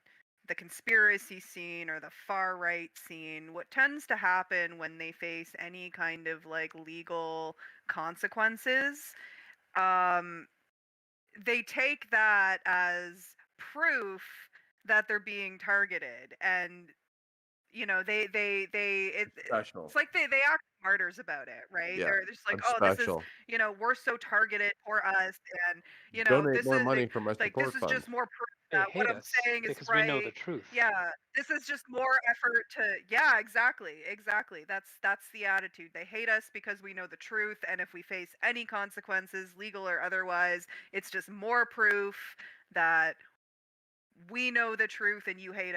the conspiracy scene or the far right scene, what tends to happen when they face any kind of like legal consequences, they take that as proof that they're being targeted, and it's like they act martyrs about it, right? Yeah, they're just like, I'm oh, this is, special. we're so targeted for us, and Donate this more is money for my like, support this is fund. just more proof They that what hate I'm us saying is because right. we know the truth. Yeah, this is just more effort to. Yeah, exactly. That's the attitude. They hate us because we know the truth, and if we face any consequences, legal or otherwise, it's just more proof that we know the truth and you hate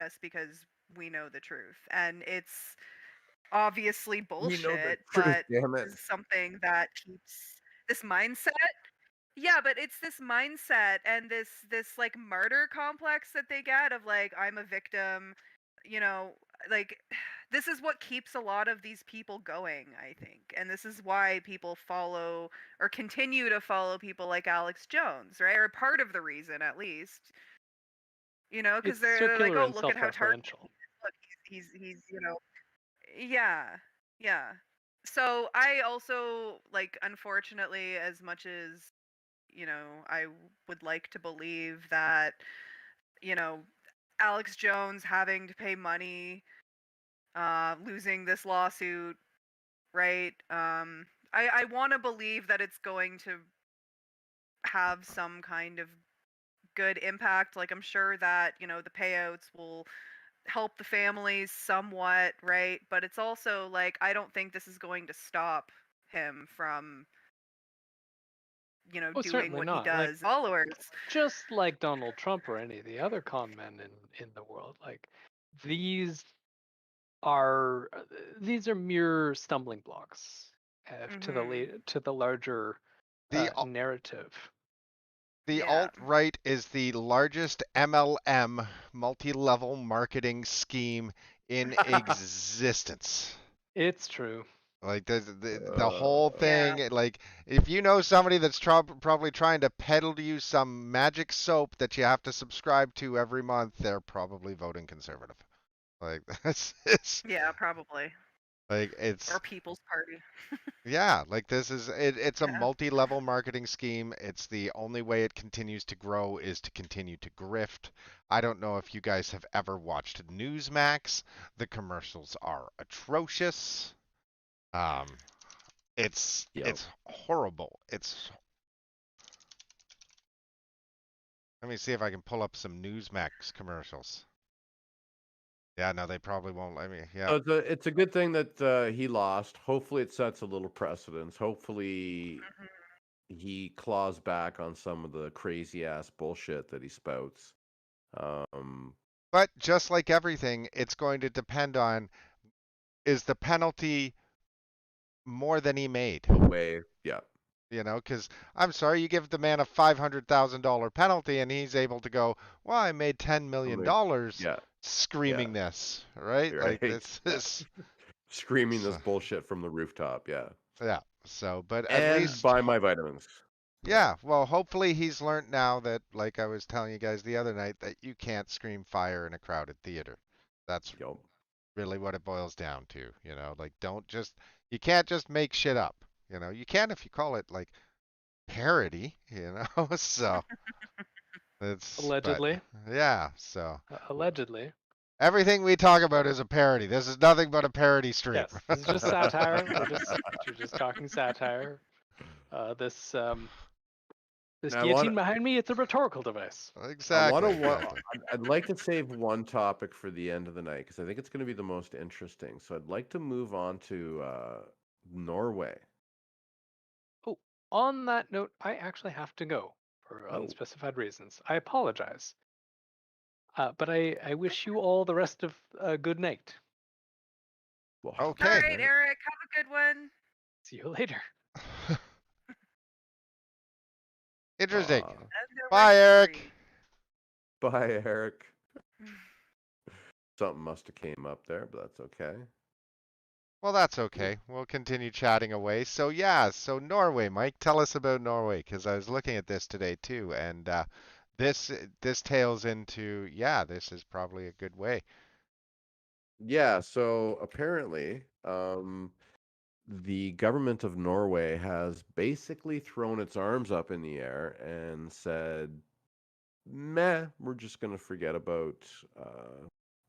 us because we know the truth. And it's obviously bullshit, but it's something that keeps this mindset. Yeah, but it's this mindset and this like martyr complex that they get of like, I'm a victim, like this is what keeps a lot of these people going, I think. And this is why people follow or continue to follow people like Alex Jones, right? Or part of the reason, at least. Because they're like, oh, look at how targeted. Look, he's yeah. So I also, like, unfortunately, as much as I would like to believe that, Alex Jones having to pay money, losing this lawsuit, right? I want to believe that it's going to have some kind of good impact. Like, I'm sure that, the payouts will help the families somewhat, right? But it's also like, I don't think this is going to stop him from, Oh, doing certainly what not. he Like, does. Followers. just like Donald Trump or any of the other con men in the world, like these are mere stumbling blocks to the larger The narrative. The Yeah. alt-right is the largest MLM, multi-level marketing scheme in existence. It's true. Like the whole Yeah. thing, like if you know somebody that's probably trying to peddle to you some magic soap that you have to subscribe to every month, they're probably voting conservative. Like it's Yeah, probably. like it's Or People's Party. yeah, like it's a Yeah. multi-level marketing scheme. It's the only way it continues to grow is to continue to grift. I don't know if you guys have ever watched Newsmax. The commercials are atrocious. Um, Yep. it's horrible. Let me see if I can pull up some Newsmax commercials. Yeah, no, they probably won't let me. Yeah. So it's a good thing that he lost. Hopefully, it sets a little precedence. Hopefully, he claws back on some of the crazy ass bullshit that he spouts. But just like everything, it's going to depend on, is the penalty more than he made? Away, yeah. You know, because I'm sorry, you give the man a $500,000 penalty and he's able to go, well, I made $10 million Yeah, screaming this, right? Like right. this Yeah. is Screaming this so, bullshit from the rooftop, yeah. yeah. So, but at And least, buy my vitamins. yeah, well, hopefully he's learned now that, like I was telling you guys the other night, that you can't scream fire in a crowded theater. That's Yup. really what it boils down to, like you can't just make shit up. You can if you call it like parody, so but Allegedly. yeah, so Allegedly. everything we talk about is a parody. This is nothing but a parody stream. Yes, this is just satire. We're just talking satire. This Now, guillotine behind me, it's a rhetorical device. Exactly. I'd like to save one topic for the end of the night because I think it's going to be the most interesting. So I'd like to move on to Norway. Oh, on that note, I actually have to go for Oh. unspecified reasons. I apologize. But I wish you all the rest of a good night. Well, Okay. All right, Eric, have a good one. See you later. Interesting. Aw. Bye, Eric. Bye, Eric. Something must have came up there, but that's okay. Well, that's okay. We'll continue chatting away. So yeah, so Norway, Mike, tell us about Norway because I was looking at this today too, and this tails into this is probably a good way. Yeah, so apparently, the government of Norway has basically thrown its arms up in the air and said, meh, we're just going to forget about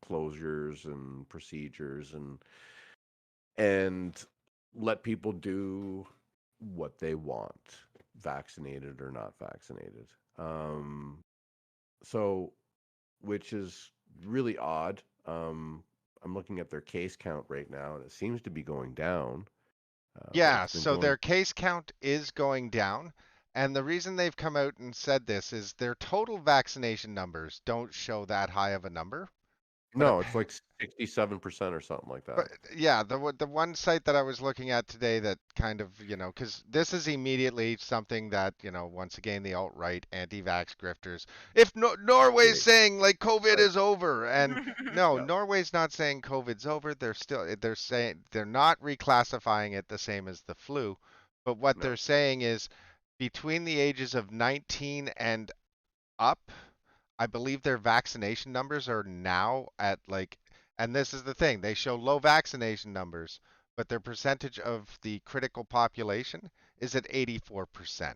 closures and procedures and let people do what they want, vaccinated or not vaccinated. So, which is really odd. I'm looking at their case count right now, and it seems to be going down. Yeah, so their case count is going down. And the reason they've come out and said this is their total vaccination numbers don't show that high of a number. No, it's like 67% or something like that. But yeah, the one site that I was looking at today that kind of, because this is immediately something that, once again, the alt-right anti-vax grifters, if Norway's saying like COVID is over, and no, Norway's not saying COVID's over. They're saying they're not reclassifying it the same as the flu, but what they're saying is between the ages of 19 and up, I believe their vaccination numbers are now at and this is the thing, they show low vaccination numbers, but their percentage of the critical population is at 84%.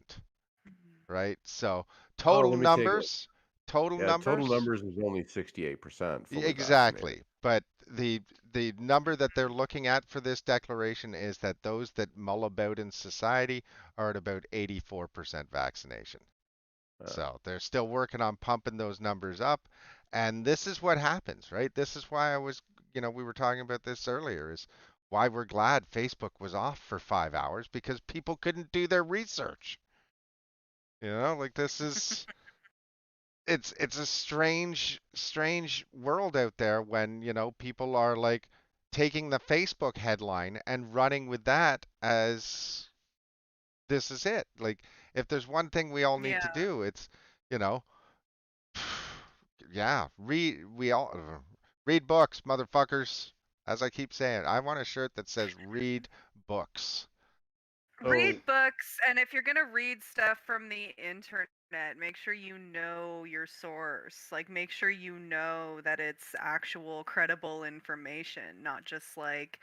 right? So Oh, total let me take a look. numbers, total Yeah, total numbers, numbers is only 68% fully vaccinated. exactly. But the number that they're looking at for this declaration is that those that mull about in society are at about 84% vaccination. So they're still working on pumping those numbers up. And this is what happens, right? This is why we were talking about this earlier, is why we're glad Facebook was off for 5 hours, because people couldn't do their research. Like this is it's a strange world out there when, people are like taking the Facebook headline and running with that as this is it. Like if there's one thing we all need Yeah. to do, it's, you know, yeah, read books, motherfuckers. As I keep saying, I want a shirt that says read books. Read books, and if you're gonna read stuff from the internet, make sure you know your source. Like, make sure you know that it's actual credible information, not just like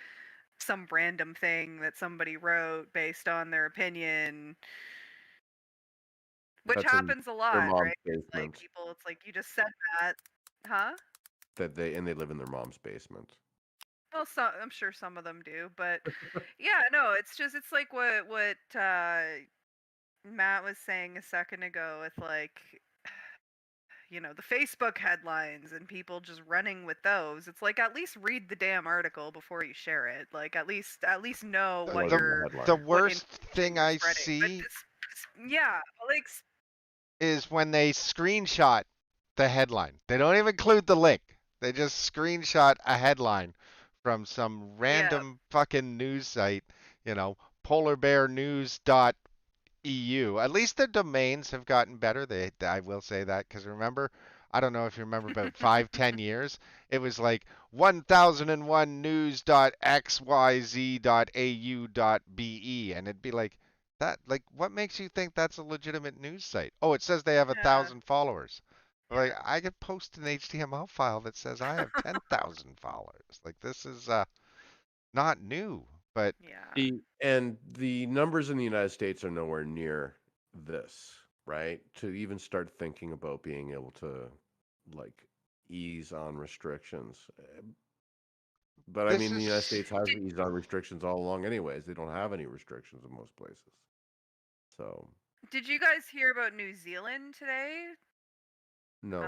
some random thing that somebody wrote based on their opinion, which That's in happens a their lot, mom's right? It's like basement. people, it's like you just said that, huh? They live in their mom's basement. Well, I'm sure some of them do, but yeah, no, it's like what Matt was saying a second ago with like the Facebook headlines and people just running with those. It's like at least read the damn article before you share it. Like at least know It what wasn't the you're headline. The what worst thing information you're I spreading. But see yeah, like is when they screenshot the headline. They don't even include the link. They just screenshot a headline from some yeah, random fucking news site, polarbearnews.eu. At least the domains have gotten better. I will say that, because remember, I don't know if you remember, about 5-10 years, it was like 1001news.xyz.au.be, and it'd be like, that, like, what makes you think that's a legitimate news site? Oh, it says they have a yeah, thousand followers. Like, I could post an HTML file that says I have 10,000 followers. Like, this is not new, but yeah. And the numbers in the United States are nowhere near this, right? To even start thinking about being able to like ease on restrictions. But I this mean, the United is States has eased on restrictions all along anyways. They don't have any restrictions in most places. So, Did you guys hear about New Zealand today? no.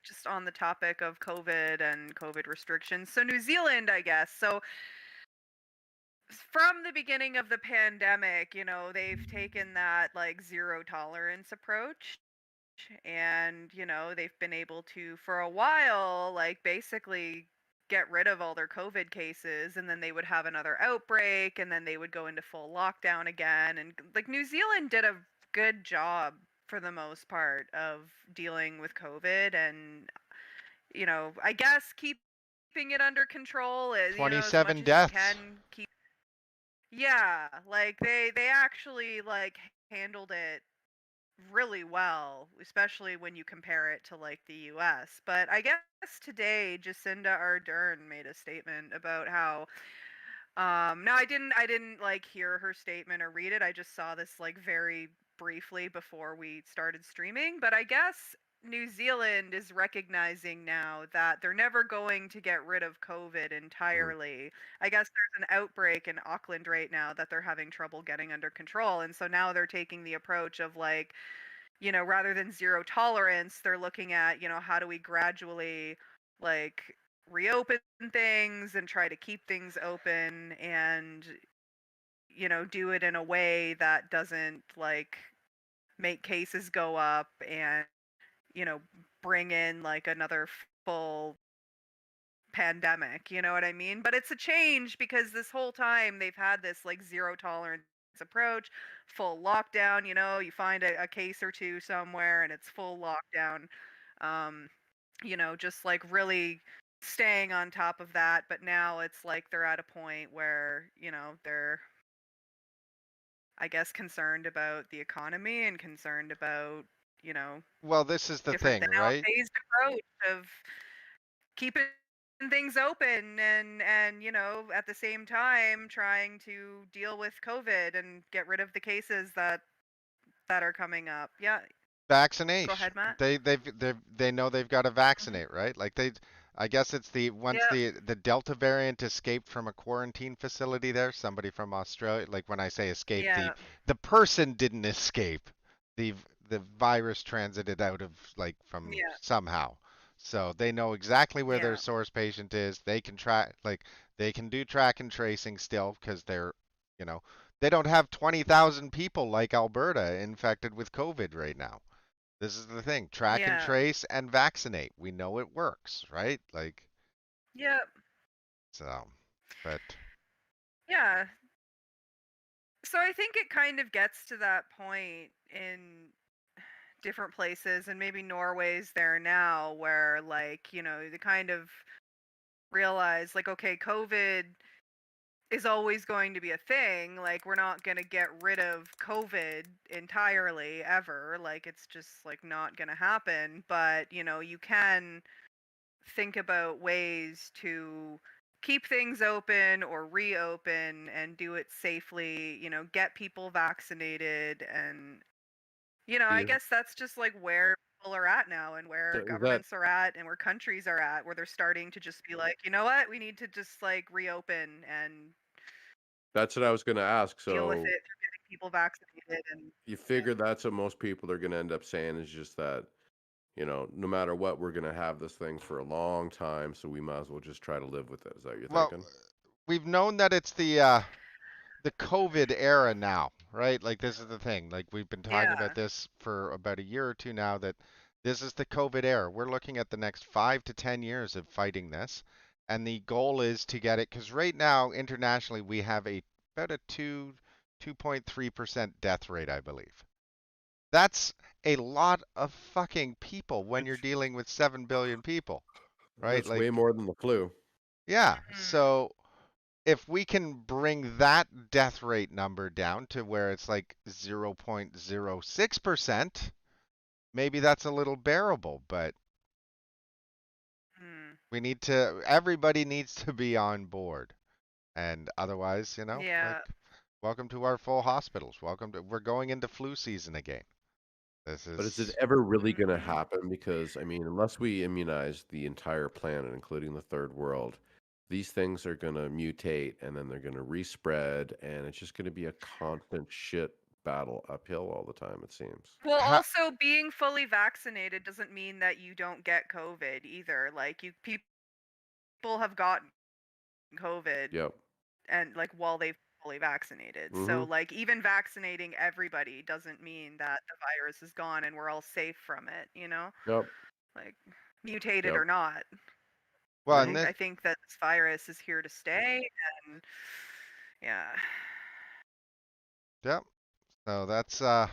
Just on the topic of COVID and COVID restrictions. So New Zealand, I guess. So from the beginning of the pandemic, they've taken that like zero tolerance approach. And, they've been able to, for a while, like basically get rid of all their COVID cases. And then they would have another outbreak. And then they would go into full lockdown again. And like New Zealand did a good job for the most part of dealing with COVID. And, I guess keeping it under control is, as much 27 as you deaths. can keep. Yeah, like they actually like handled it really well, especially when you compare it to like the US. But I guess today Jacinda Ardern made a statement about how now I didn't like hear her statement or read it. I just saw this like very briefly before we started streaming, but I guess New Zealand is recognizing now that they're never going to get rid of COVID entirely. I guess there's an outbreak in Auckland right now that they're having trouble getting under control. And so now they're taking the approach of like, rather than zero tolerance, they're looking at, how do we gradually like reopen things and try to keep things open and, do it in a way that doesn't like make cases go up and, you know, bring in like another full pandemic, you know what I mean? But it's a change because this whole time they've had this like zero tolerance approach, full lockdown, you find a case or two somewhere and it's full lockdown. Um, just like really staying on top of that, but now it's like they're at a point where, they're I guess concerned about the economy and concerned about, Well, this is the different thing, now right? phased approach of keeping things open and at the same time trying to deal with COVID and get rid of the cases that that are coming up. Yeah. Vaccination. Go ahead, Matt. They know they've got to vaccinate, right? Like I guess it's once the Delta variant escaped from a quarantine facility there, somebody from Australia, like when I say escape, the person didn't escape. The the virus transited out of from somehow. So they know exactly where their source patient is. They can they can do track and tracing still because they're, they don't have 20,000 people like Alberta infected with COVID right now. This is the thing. Track and trace and vaccinate. We know it works, right? Yep. So, but. Yeah. So I think it kind of gets to that point in different places, and maybe Norway's there now, where they kind of realize okay, COVID is always going to be a thing. We're not going to get rid of COVID entirely ever. It's just not going to happen. But, you can think about ways to keep things open or reopen and do it safely, get people vaccinated. And, I guess that's just where people are at now, and where governments are at, and where countries are at, where they're starting to just be you know what, we need to just reopen. And that's what I was going to ask. So deal with it through getting people vaccinated. And you figure that's what most people are going to end up saying, is just that, no matter what, we're going to have this thing for a long time, so we might as well just try to live with it. Is that what you're thinking? We've known that it's the COVID era now, right? This is the thing. We've been talking about this for about a year or two now, that this is the COVID era. We're looking at the next 5 to 10 years of fighting this. And the goal is to get it, because right now, internationally, we have about a 2.3% death rate, I believe. That's a lot of fucking people when you're dealing with 7 billion people, right? That's way more than the flu. Yeah. So if we can bring that death rate number down to where it's 0.06%, maybe that's a little bearable, but everybody needs to be on board. And otherwise, welcome to our full hospitals. We're going into flu season again. But is it ever really going to happen? Because, unless we immunize the entire planet, including the third world, these things are going to mutate, and then they're going to respread, and it's just going to be a constant shit battle uphill all the time, it seems. Well, also being fully vaccinated doesn't mean that you don't get COVID either. People have gotten COVID. Yep. And while they've fully vaccinated. So even vaccinating everybody doesn't mean that the virus is gone and we're all safe from it, Yep. Mutated or not. Well, I think that this virus is here to stay, and Yep. So that's welcome.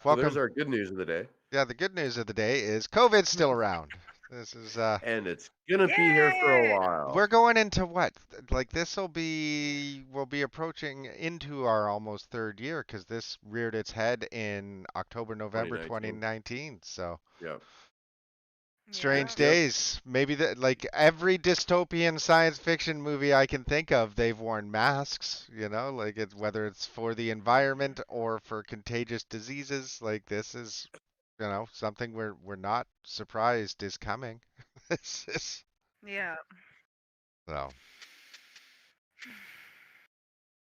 So there's our good news of the day. Yeah, the good news of the day is COVID's still around. This is and it's gonna be here for a while. We're going into what? We'll be approaching into our almost third year, because this reared its head in October, November 2019. So strange days. Maybe every dystopian science fiction movie I can think of, they've worn masks, whether it's for the environment or for contagious diseases. This is, something we're not surprised is coming. So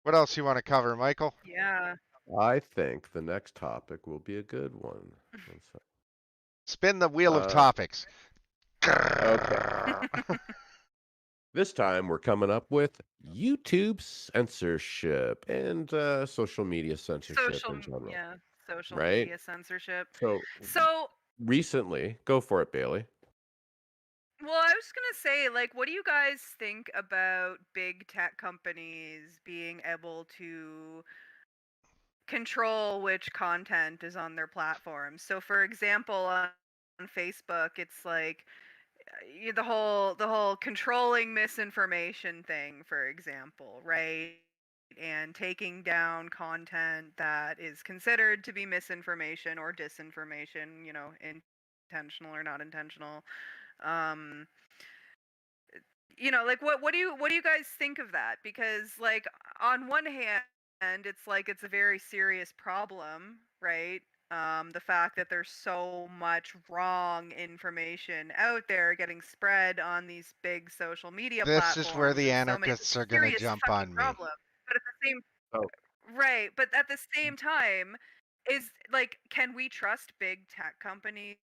what else you want to cover, Michael? Yeah. I think the next topic will be a good one. Spin the wheel of topics. Okay. This time we're coming up with YouTube censorship and social media censorship in general. Yeah, social media censorship. So recently, go for it, Bailey. Well, I was gonna say, what do you guys think about big tech companies being able to control which content is on their platforms? So, for example, on Facebook, it's the whole controlling misinformation thing, for example, right? And taking down content that is considered to be misinformation or disinformation, intentional or not intentional. What do you guys think of that? Because on one hand, it's like it's a very serious problem, right? The fact that there's so much wrong information out there getting spread on these big social media This is where platforms the and so many, it's anarchists a are going to serious jump fucking on me. problem. But at the same Oh. right, but at the same time, is like, can we trust big tech companies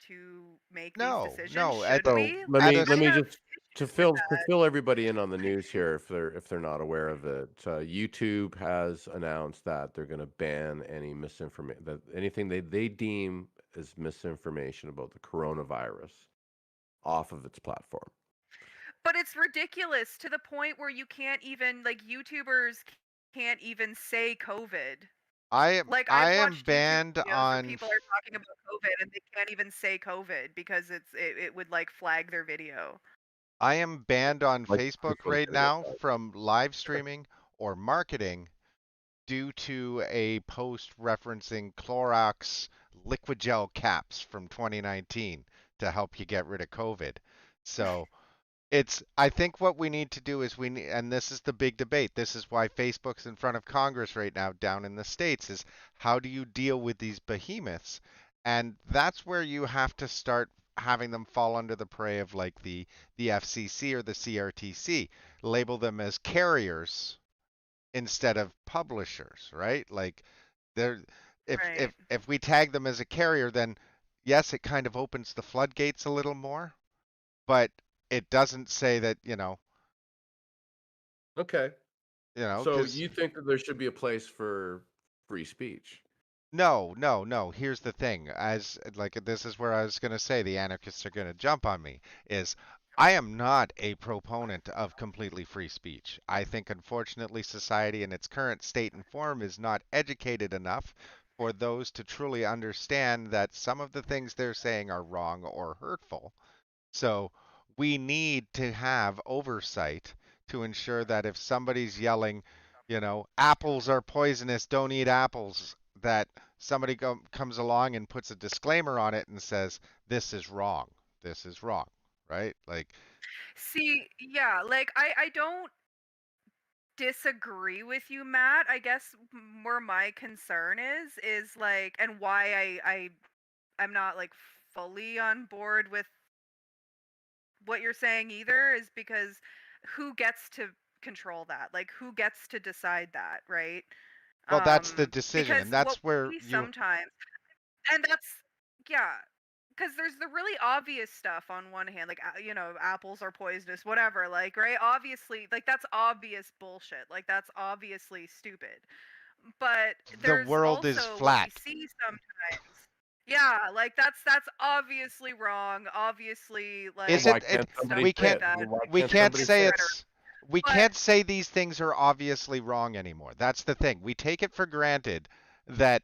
to make these No, decisions? no. Should So we? let Like, me At let a, me I have just to issues with fill everybody in on the news here if they're not aware of it. YouTube has announced that they're going to ban any misinformation, that anything they deem as misinformation about the coronavirus off of its platform. But it's ridiculous to the point where you can't even, like, YouTubers can't even say COVID. Like, I've I am watched YouTube banned videos where on. people are talking about COVID and they can't even say COVID because it would like flag their video. I am banned on Like, Facebook who's right gonna get now that? from live streaming or marketing due to a post referencing Clorox liquid gel caps from 2019 to help you get rid of COVID. So I think what we need to do is and this is the big debate. This is why Facebook's in front of Congress right now down in the States is how do you deal with these behemoths? And that's where you have to start having them fall under the prey of like the FCC or the CRTC. Label them as carriers instead of publishers, right? Like they're Right. if we tag them as a carrier, then yes, it kind of opens the floodgates a little more, but it doesn't say that, Okay. So because you think that there should be a place for free speech? no. Here's the thing. As like this is where I was going to say the anarchists are going to jump on me is I am not a proponent of completely free speech. I think unfortunately society in its current state and form is not educated enough for those to truly understand that some of the things they're saying are wrong or hurtful. So we need to have oversight to ensure that if somebody's yelling, apples are poisonous, don't eat apples, that somebody comes along and puts a disclaimer on it and says, this is wrong. This is wrong, right? Like, See, yeah, like I don't disagree with you, Matt. I guess where my concern is like, and why I'm not like fully on board with what you're saying either, is because who gets to control that? Like, who gets to decide that, right? well, that's the decision. Because And what that's we where see you, sometimes, and that's, yeah, because there's the really obvious stuff on one hand, like, apples are poisonous, whatever, like, right? Obviously, like, that's obvious bullshit. Like, that's obviously stupid. But the there's world is also what we flat. see sometimes. Yeah, like that's obviously wrong. Obviously, Is like, Why it, can't somebody we say can't, it? that Why we can't can't somebody say say it? better. we But can't say these things are obviously wrong anymore. That's the thing. We take it for granted that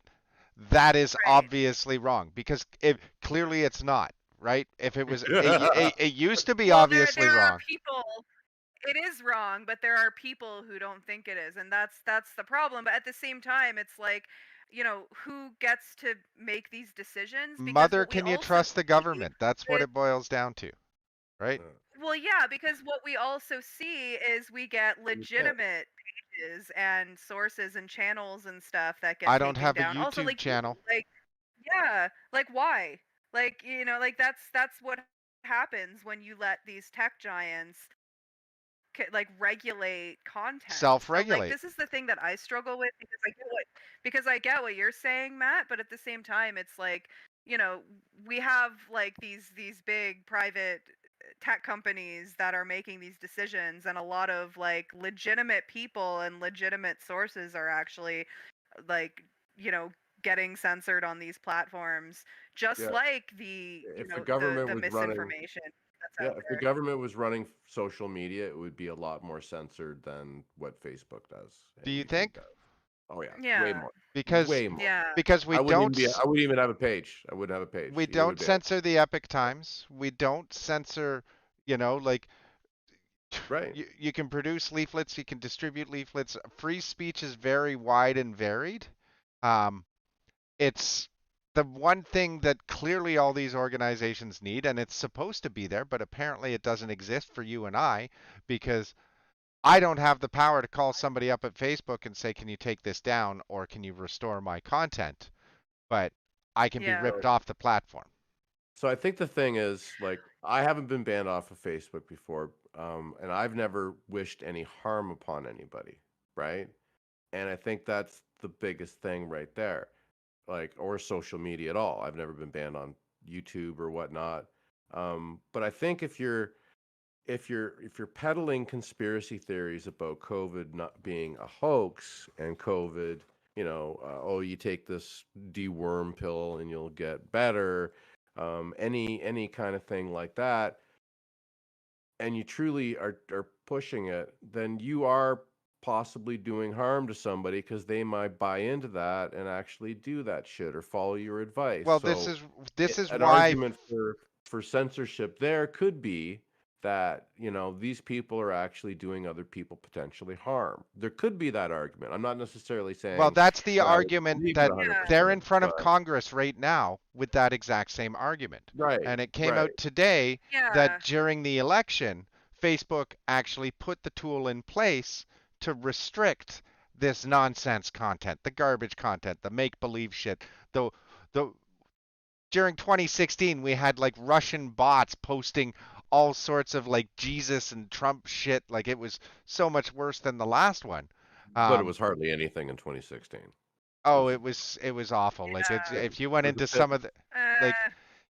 that is right. obviously wrong because clearly it's not, right? If it was, it used to be Well, obviously there are wrong. people. It is wrong, but there are people who don't think it is, and that's the problem. But at the same time, it's like, who gets to make these decisions? Because Mother, what we can you also trust the see government? That's what is, it boils down to, right? well, yeah, because what we also see is we get You can't. legitimate pages and sources and channels and stuff that get I don't taken have a down. Also, YouTube like, channel. like, yeah, like, why? Like, like, that's what happens when you let these tech giants like regulate content. So, like, Self-regulate. this is the thing that I struggle with, because I get what you're saying, Matt, but at the same time it's like, we have like these big private tech companies that are making these decisions, and a lot of like legitimate people and legitimate sources are actually like, getting censored on these platforms, just Yeah. like the If the government the was running, misinformation that's yeah, out if the there. government was running social media, it would be a lot more censored than what Facebook does Do and you YouTube think? does. Oh yeah, way Yeah. more, Because way more. Yeah. because I wouldn't even be. I wouldn't even have a page. I wouldn't have a page. we It would don't be censor the Epic Times. We don't censor, like right. you can produce leaflets, you can distribute leaflets. Free speech is very wide and varied. Um, it's the one thing that clearly all these organizations need, and it's supposed to be there, but apparently it doesn't exist for you and I because I don't have the power to call somebody up at Facebook and say, can you take this down or can you restore my content? But I can be Yeah. ripped off the platform. So I think the thing is, like, I haven't been banned off of Facebook before, and I've never wished any harm upon anybody, right? And I think that's the biggest thing right there, like, or social media at all. I've never been banned on YouTube or whatnot. But I think if you're peddling conspiracy theories about COVID not being a hoax and COVID, oh, you take this deworm pill and you'll get better, any kind of thing like that, and you truly are pushing it, then you are possibly doing harm to somebody because they might buy into that and actually do that shit or follow your advice. Well, So this is an why argument for censorship there could be that these people are actually doing other people potentially harm. There could be that argument. I'm not necessarily saying. Well, that's the that I argument believe it that 100%, they're in front of but- Congress right now with that exact same argument. Right. And it came right. out today Yeah. that during the election, Facebook actually put the tool in place to restrict this nonsense content, the garbage content, the make-believe shit. The during 2016, we had like Russian bots posting all sorts of like Jesus and Trump shit. Like it was so much worse than the last one. But it was hardly anything in 2016. Oh, it was awful. Like if you went into some of the like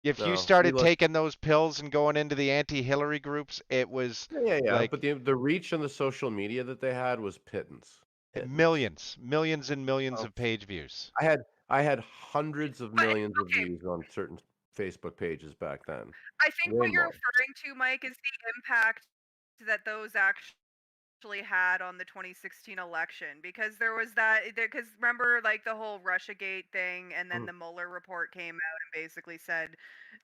if you started taking those pills and going into the anti-Hillary groups, it was yeah. like But the reach on the social media that they had was pittance. millions and millions of page views. I had hundreds of millions of views on certain Facebook pages back then. I think what you're referring to, Mike, is the impact that those actually had on the 2016 election, because there was because remember, like, the whole Russiagate thing, and then the Mueller report came out and basically said,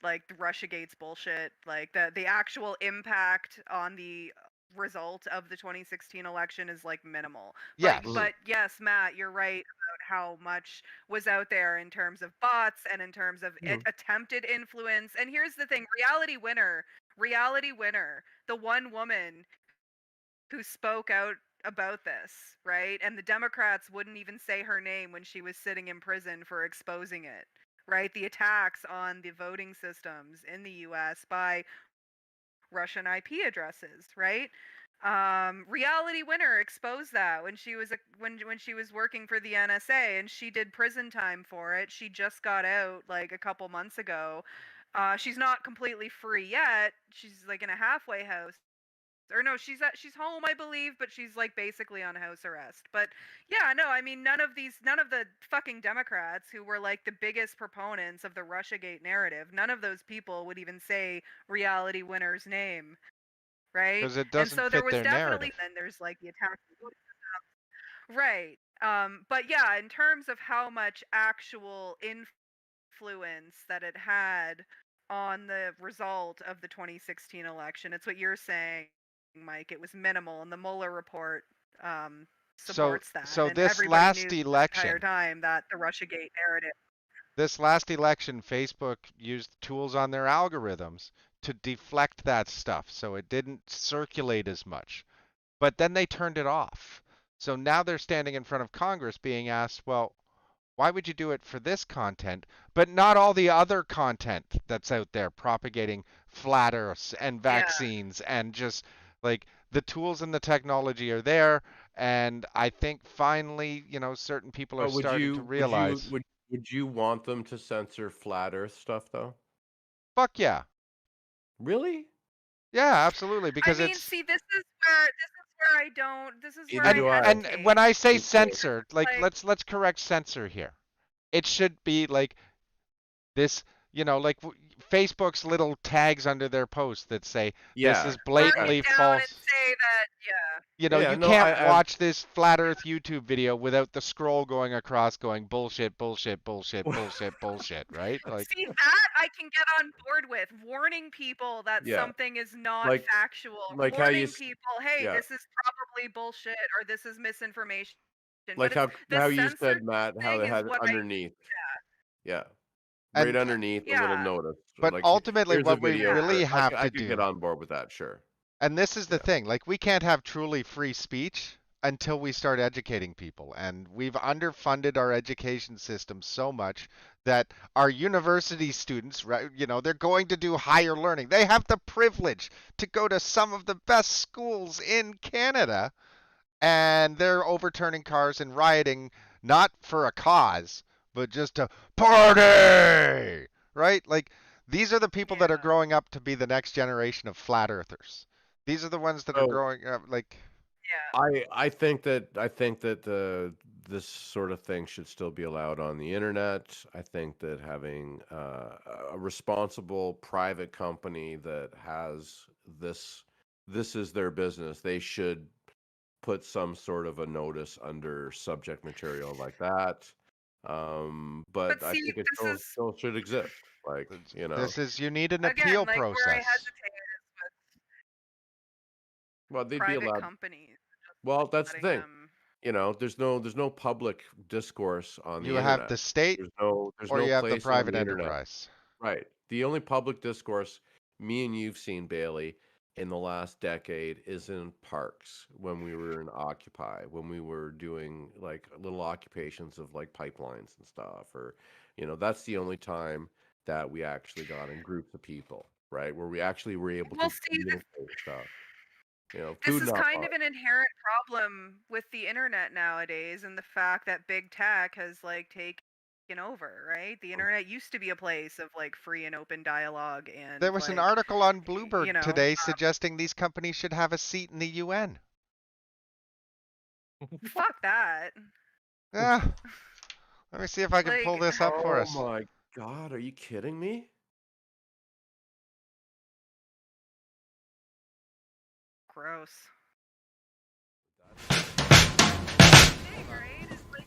like, the Russiagate's bullshit. Like the actual impact on the result of the 2016 election is like minimal. Yes. But yes, Matt, you're right about how much was out there in terms of bots and in terms of attempted influence. And here's the thing, reality winner, the one woman who spoke out about this, right? And the Democrats wouldn't even say her name when she was sitting in prison for exposing it, right? The attacks on the voting systems in the US by Russian IP addresses, right? Reality winner exposed that when she was when she was working for the NSA, and she did prison time for it. She just got out like a couple months ago. She's not completely free yet. She's like in a halfway house. Or no, she's home, I believe, but she's like basically on house arrest. But yeah, no, I mean, none of the fucking Democrats who were like the biggest proponents of the Russiagate narrative, none of those people would even say reality winner's name, right? Because it doesn't fit their narrative. Then there's like the attack, right? But yeah, in terms of how much actual influence that it had on the result of the 2016 election, it's what you're saying, Mike. It was minimal, and the Mueller report supports that. So and this last knew election, the entire time that the Russiagate narrative. This last election, Facebook used tools on their algorithms to deflect that stuff, so it didn't circulate as much. But then they turned it off. So now they're standing in front of Congress being asked, well, why would you do it for this content, but not all the other content that's out there propagating flat earths and vaccines and just like the tools and the technology are there. And I think finally, certain people are starting to realize. Would you want them to censor flat earth stuff though? Fuck yeah. Really? Yeah, absolutely. Because see, this is where I don't. This is where I hesitate. And when I say censor, like let's correct censor here. It should be like this, like Facebook's little tags under their posts that say this is blatantly false. And say that, you can't watch this flat earth YouTube video without the scroll going across going bullshit, bullshit, bullshit, bullshit, bullshit, right? Like, see, that I can get on board with, warning people that something is not factual. Like warning how people, hey, this is probably bullshit or this is misinformation. Like how you said, Matt, how they had it underneath. Right underneath a little notice. But like, ultimately, what we video really have I to could do. get on board with that, sure. And this is the thing, like we can't have truly free speech until we start educating people. And we've underfunded our education system so much that our university students, right, they're going to do higher learning. They have the privilege to go to some of the best schools in Canada, and they're overturning cars and rioting not for a cause, but just to party, right? Like these are the people that are Yeah. growing up to be the next generation of flat earthers. These are the ones that are So growing up like Yeah. I think that this sort of thing should still be allowed on the internet. I think that having a responsible private company that has this is their business, they should put some sort of a notice under subject material like that. But But I see, think it this is still should exist. Like, you know, this is you need an again appeal like where I process. hesitate is with well, they'd be private allowed. companies, Well, that's the letting thing. them. There's no public discourse on You the have internet. the state There's or no you have the place on private the internet. enterprise. Right. The only public discourse me and you've seen, Bailey, in the last decade is in parks when we were in Occupy, when we were doing like little occupations of like pipelines and stuff, or, that's the only time that we actually got in groups of people, right? Where we actually were able Well, to see, communicate stuff. this Food is not kind bought. of an inherent problem with the internet nowadays, and the fact that big tech has like taken over, right? The internet used to be a place of like free and open dialogue There and was an like, article on you Bloomberg know, today suggesting these companies should have a seat in the UN. fuck that. Yeah. Let me see if I can pull Like, this up for Oh us. my God, are you kidding me? gross. Right? It's like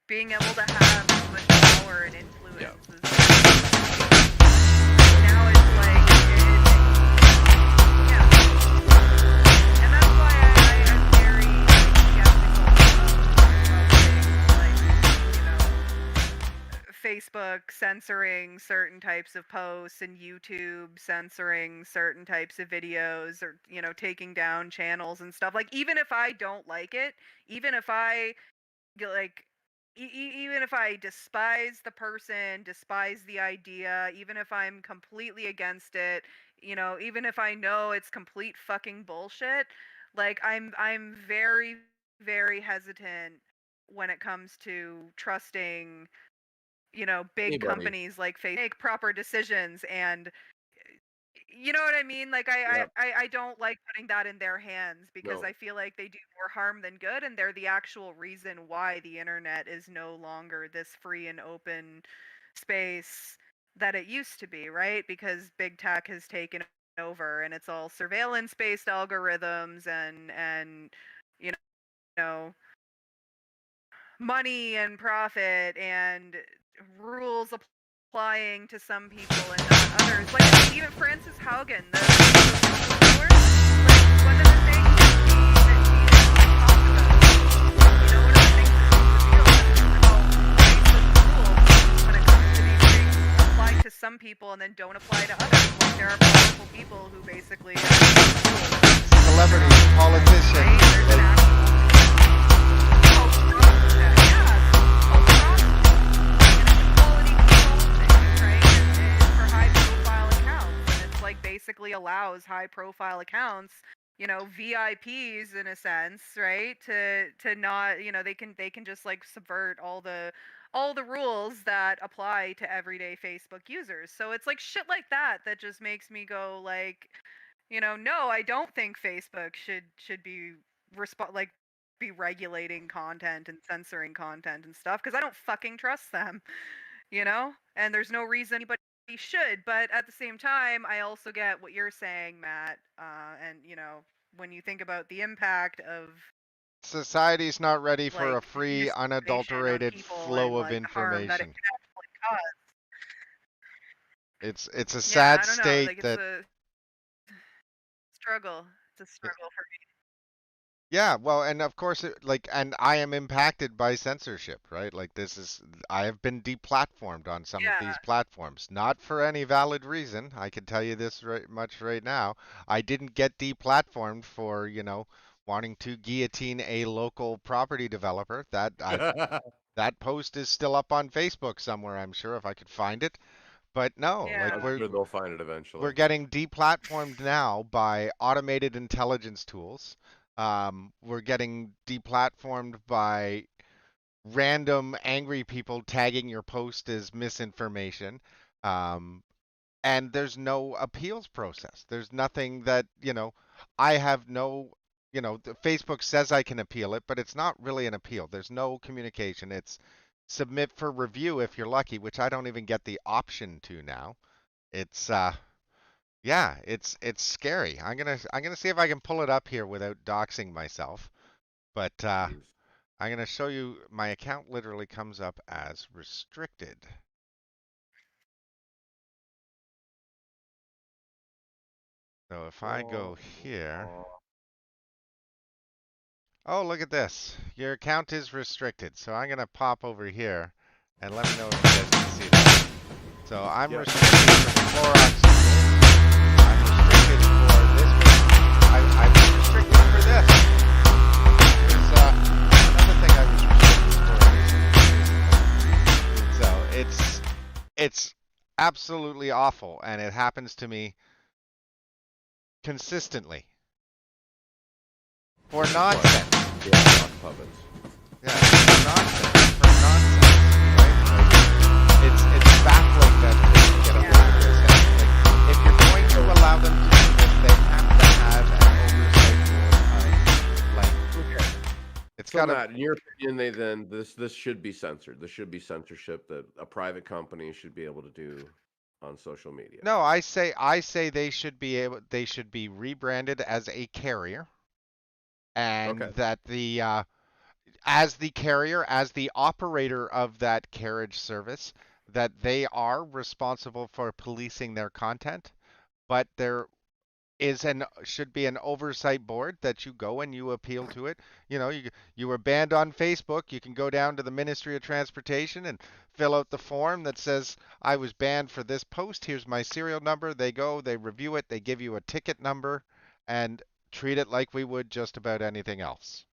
being able to have so much power and influence Yeah. is now it's like yeah. And that's why I'm very skeptical of Facebook censoring certain types of posts and YouTube censoring certain types of videos, or taking down channels and stuff. Like, even if I don't like it, even if I like even if I despise the person, despise the idea, even if I'm completely against it, even if I know it's complete fucking bullshit, like I'm very very hesitant when it comes to trusting, big Anybody. companies like Facebook make proper decisions. And you know what I mean? Like I, Yeah. I I don't like putting that in their hands, because No. I feel like they do more harm than good, and they're the actual reason why the internet is no longer this free and open space that it used to be, right? Because big tech has taken over, and it's all surveillance based algorithms and you know money and profit and rules applying to some people and not others. Like, I mean, even Frances Haugen, the whistleblower, like one of the things that she talked about, one of the things that she revealed is how Facebook rules when it comes to these things apply to some people and then don't apply to others. Like, there are powerful people who basically Celebrities, politicians, right? There's an like basically allows high profile accounts, VIPs in a sense, right? To not, they can just like subvert all the rules that apply to everyday Facebook users. So it's like shit like that that just makes me go like, no, I don't think Facebook should be be regulating content and censoring content and stuff, because I don't fucking trust them, and there's no reason anybody should. But at the same time, I also get what you're saying, Matt, and when you think about the impact of society's not ready for a like free, misinformation on unadulterated people flow and of like the harm that it information. can actually cause. It's a Yeah, sad I don't know. state Like, it's that a struggle. It's a struggle for me. Yeah, well, and of course, and I am impacted by censorship, right? Like I have been deplatformed on some of Yeah. these platforms, not for any valid reason. I can tell you this much right now. I didn't get deplatformed for, wanting to guillotine a local property developer. That post is still up on Facebook somewhere, I'm sure, if I could find it. But no, Yeah. like I'm sure they'll find it eventually. we're getting deplatformed now by automated intelligence tools. We're getting deplatformed by random angry people tagging your post as misinformation. Um, and there's no appeals process. There's nothing that, I have no, Facebook says I can appeal it, but it's not really an appeal. There's no communication. It's submit for review if you're lucky, which I don't even get the option to now. It's yeah, it's scary. I'm gonna see if I can pull it up here without doxing myself. But Jeez. I'm gonna show you my account literally comes up as restricted. So if I go here, oh look at this. Your account is restricted. So I'm gonna pop over here and let me know if you guys can see that. So I'm Yeah. restricted for Clorox. I'm restricted for this. I'm restricted for this. There's another thing I was restricted for. So it's absolutely awful, and it happens to me consistently for nonsense. Yeah, puppets. Yeah, for nonsense. For nonsense, right? Like, it's baffling that they get away with this. And, like, if you're going to allow them to do this, they have to have an oversight board of language. Okay. It's So got to. Matt, in your opinion, this should be censored. This should be censorship that a private company should be able to do on social media. No, I say they should be rebranded as a carrier, and Okay. that as the carrier, as the operator of that carriage service, that they are responsible for policing their content, but there should be an oversight board that you go and you appeal to it. You were banned on Facebook. You can go down to the Ministry of Transportation and fill out the form that says I was banned for this post. Here's my serial number. They go, they review it, they give you a ticket number, and treat it like we would just about anything else,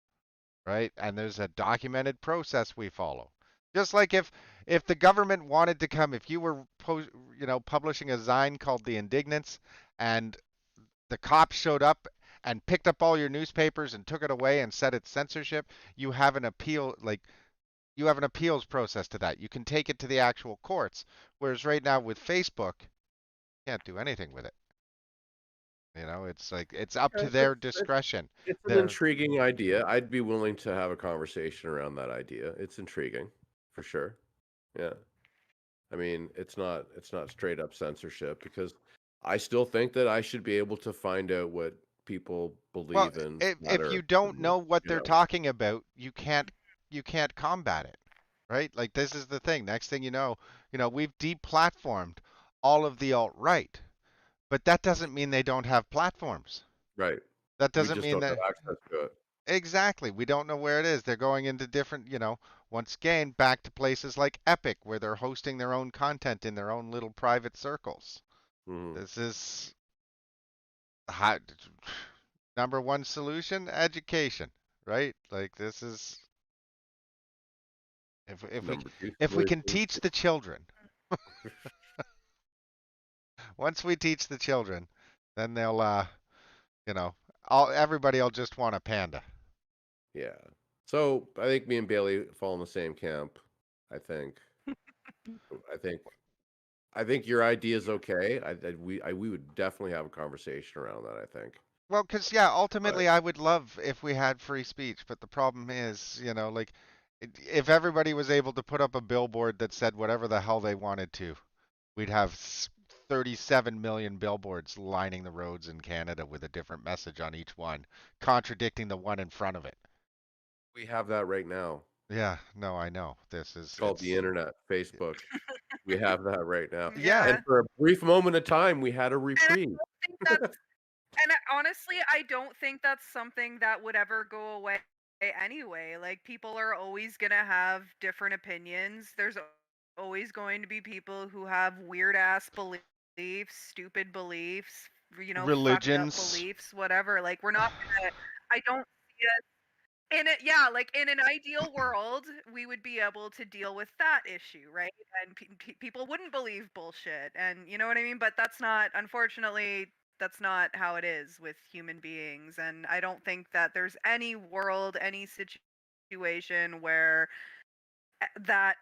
right? And there's a documented process we follow. Just like if the government wanted to come, if you were publishing a zine called the Indignants, and the cops showed up and picked up all your newspapers and took it away and said it's censorship, you have an appeals process to that. You can take it to the actual courts. Whereas right now with Facebook, you can't do anything with it. It's like it's up to their discretion. It's an intriguing idea. I'd be willing to have a conversation around that idea. It's intriguing, for sure. Yeah. I mean, it's not straight up censorship, because I still think that I should be able to find out what people believe in. If you don't know what they're talking about, you can't combat it, right? Like this is the thing. Next thing you know, we've deplatformed all of the alt-right, but that doesn't mean they don't have platforms. Right. That doesn't mean don't that have access to it. exactly. We don't know where it is. They're going into different, once again, back to places like Epic, where they're hosting their own content in their own little private circles. Mm-hmm. This is number one solution: education, right? Like this is if we can teach the children. Once we teach the children, then they'll everybody will just want a panda. Yeah. So I think me and Bailey fall in the same camp. I think your idea is okay. We would definitely have a conversation around that, I think. Well, because ultimately I would love if we had free speech, but the problem is, like if everybody was able to put up a billboard that said whatever the hell they wanted to, we'd have 37 million billboards lining the roads in Canada with a different message on each one, contradicting the one in front of it. We have that right now. Yeah, no, I know. It's called the internet, Facebook. We have that right now. Yeah. And for a brief moment of time, we had a reprieve. And honestly, I don't think that's something that would ever go away anyway. Like, people are always going to have different opinions. There's always going to be people who have weird ass beliefs, stupid beliefs, fucked up Religions. beliefs, whatever. Like, we're not gonna, I don't see us in it. Yeah, like in an ideal world, we would be able to deal with that issue, right? And people wouldn't believe bullshit, and you know what I mean. But that's not, unfortunately, that's not how it is with human beings. And I don't think that there's any world, any situation where that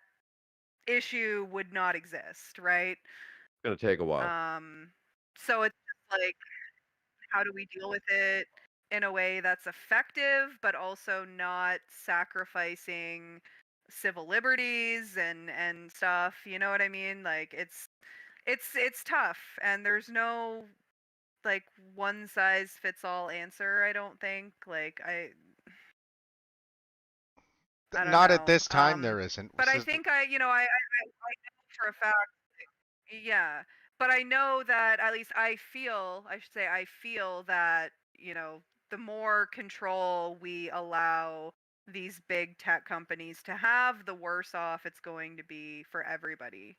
issue would not exist, right? It's gonna take a while. So it's just like, how do we deal with it in a way that's effective, but also not sacrificing civil liberties and stuff? You know what I mean? Like, it's tough, and there's no like one size fits all answer. I don't think. Like, I don't Not know. at this time, there isn't. But I think I know for a fact. Yeah, but I know that, at least I should say, I feel that, the more control we allow these big tech companies to have, the worse off it's going to be for everybody.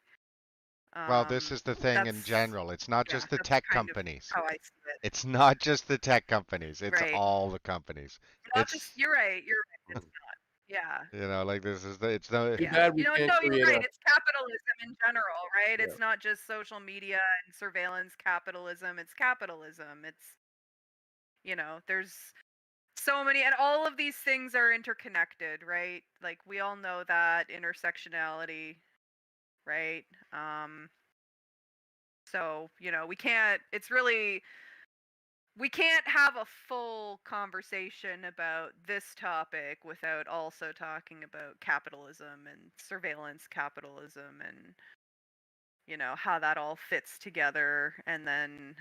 Well, this is the thing in That's, general. It's not yeah, just the that's tech kind of companies. how I see it. It's not just the tech companies. It's Right. all the companies. Not just, you're right. It's not. Yeah. You know, like this is it's no. Too Yeah. bad we No, can't you're create right. a. It's capitalism in general, right? Yeah. It's not just social media and surveillance capitalism. It's capitalism. It's, there's so many, and all of these things are interconnected, right? Like, we all know that intersectionality, right? So, we can't have a full conversation about this topic without also talking about capitalism and surveillance capitalism, and how that all fits together. And then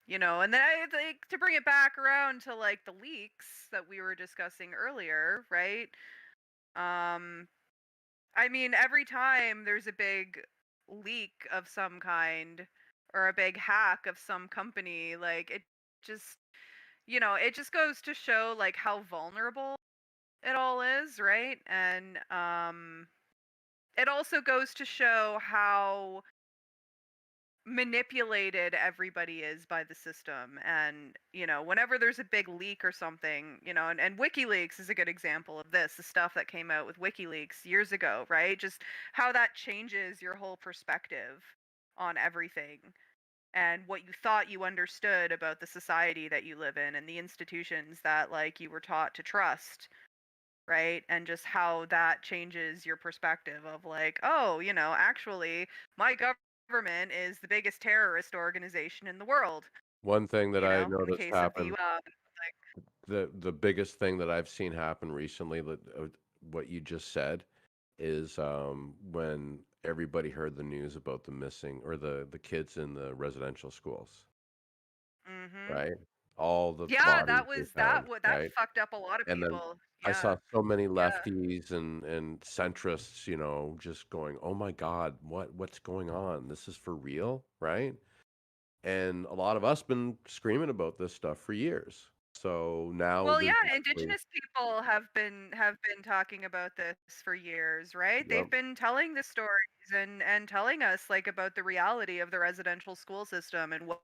and then I like to bring it back around to like the leaks that we were discussing earlier, right? I mean, every time there's a big leak of some kind or a big hack of some company, like, it just it just goes to show like how vulnerable it all is, right? And it also goes to show how manipulated everybody is by the system. And whenever there's a big leak or something, and WikiLeaks is a good example of this, the stuff that came out with WikiLeaks years ago, right? Just how that changes your whole perspective on everything, and what you thought you understood about the society that you live in and the institutions that like you were taught to trust, right? And just how that changes your perspective of like, oh, actually my government is the biggest terrorist organization in the world. One thing that I In the noticed case happen, of the biggest thing that I've seen happen recently, what you just said, is when everybody heard the news about the missing or the kids in the residential schools, right? All the yeah, bodies they found, that right? fucked up a lot of And then people. I Yeah. saw so many Yeah. lefties and centrists, just going, "Oh my God, what's going on? This is for real, right?" And a lot of us been screaming about this stuff for years. So now Well, there's yeah, actually, indigenous people have been talking about this for years, right? yep, They've been telling the stories and telling us like about the reality of the residential school system and what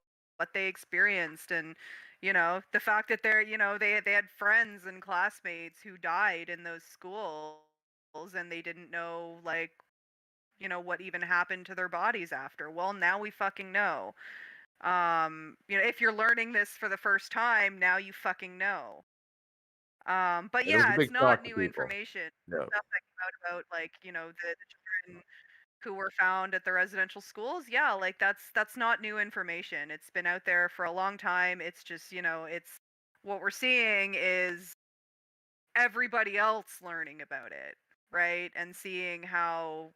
they experienced. And the fact that they had friends and classmates who died in those schools, and they didn't know like what even happened to their bodies after. Well, now we fucking know. If you're learning this for the first time, now you fucking know. But it was a yeah, it's big shock not to new people. information. Yeah. The stuff that came out about like, the children who were found at the residential schools, yeah, like that's not new information. It's been out there for a long time. It's just, it's what we're seeing is everybody else learning about it, right? And seeing how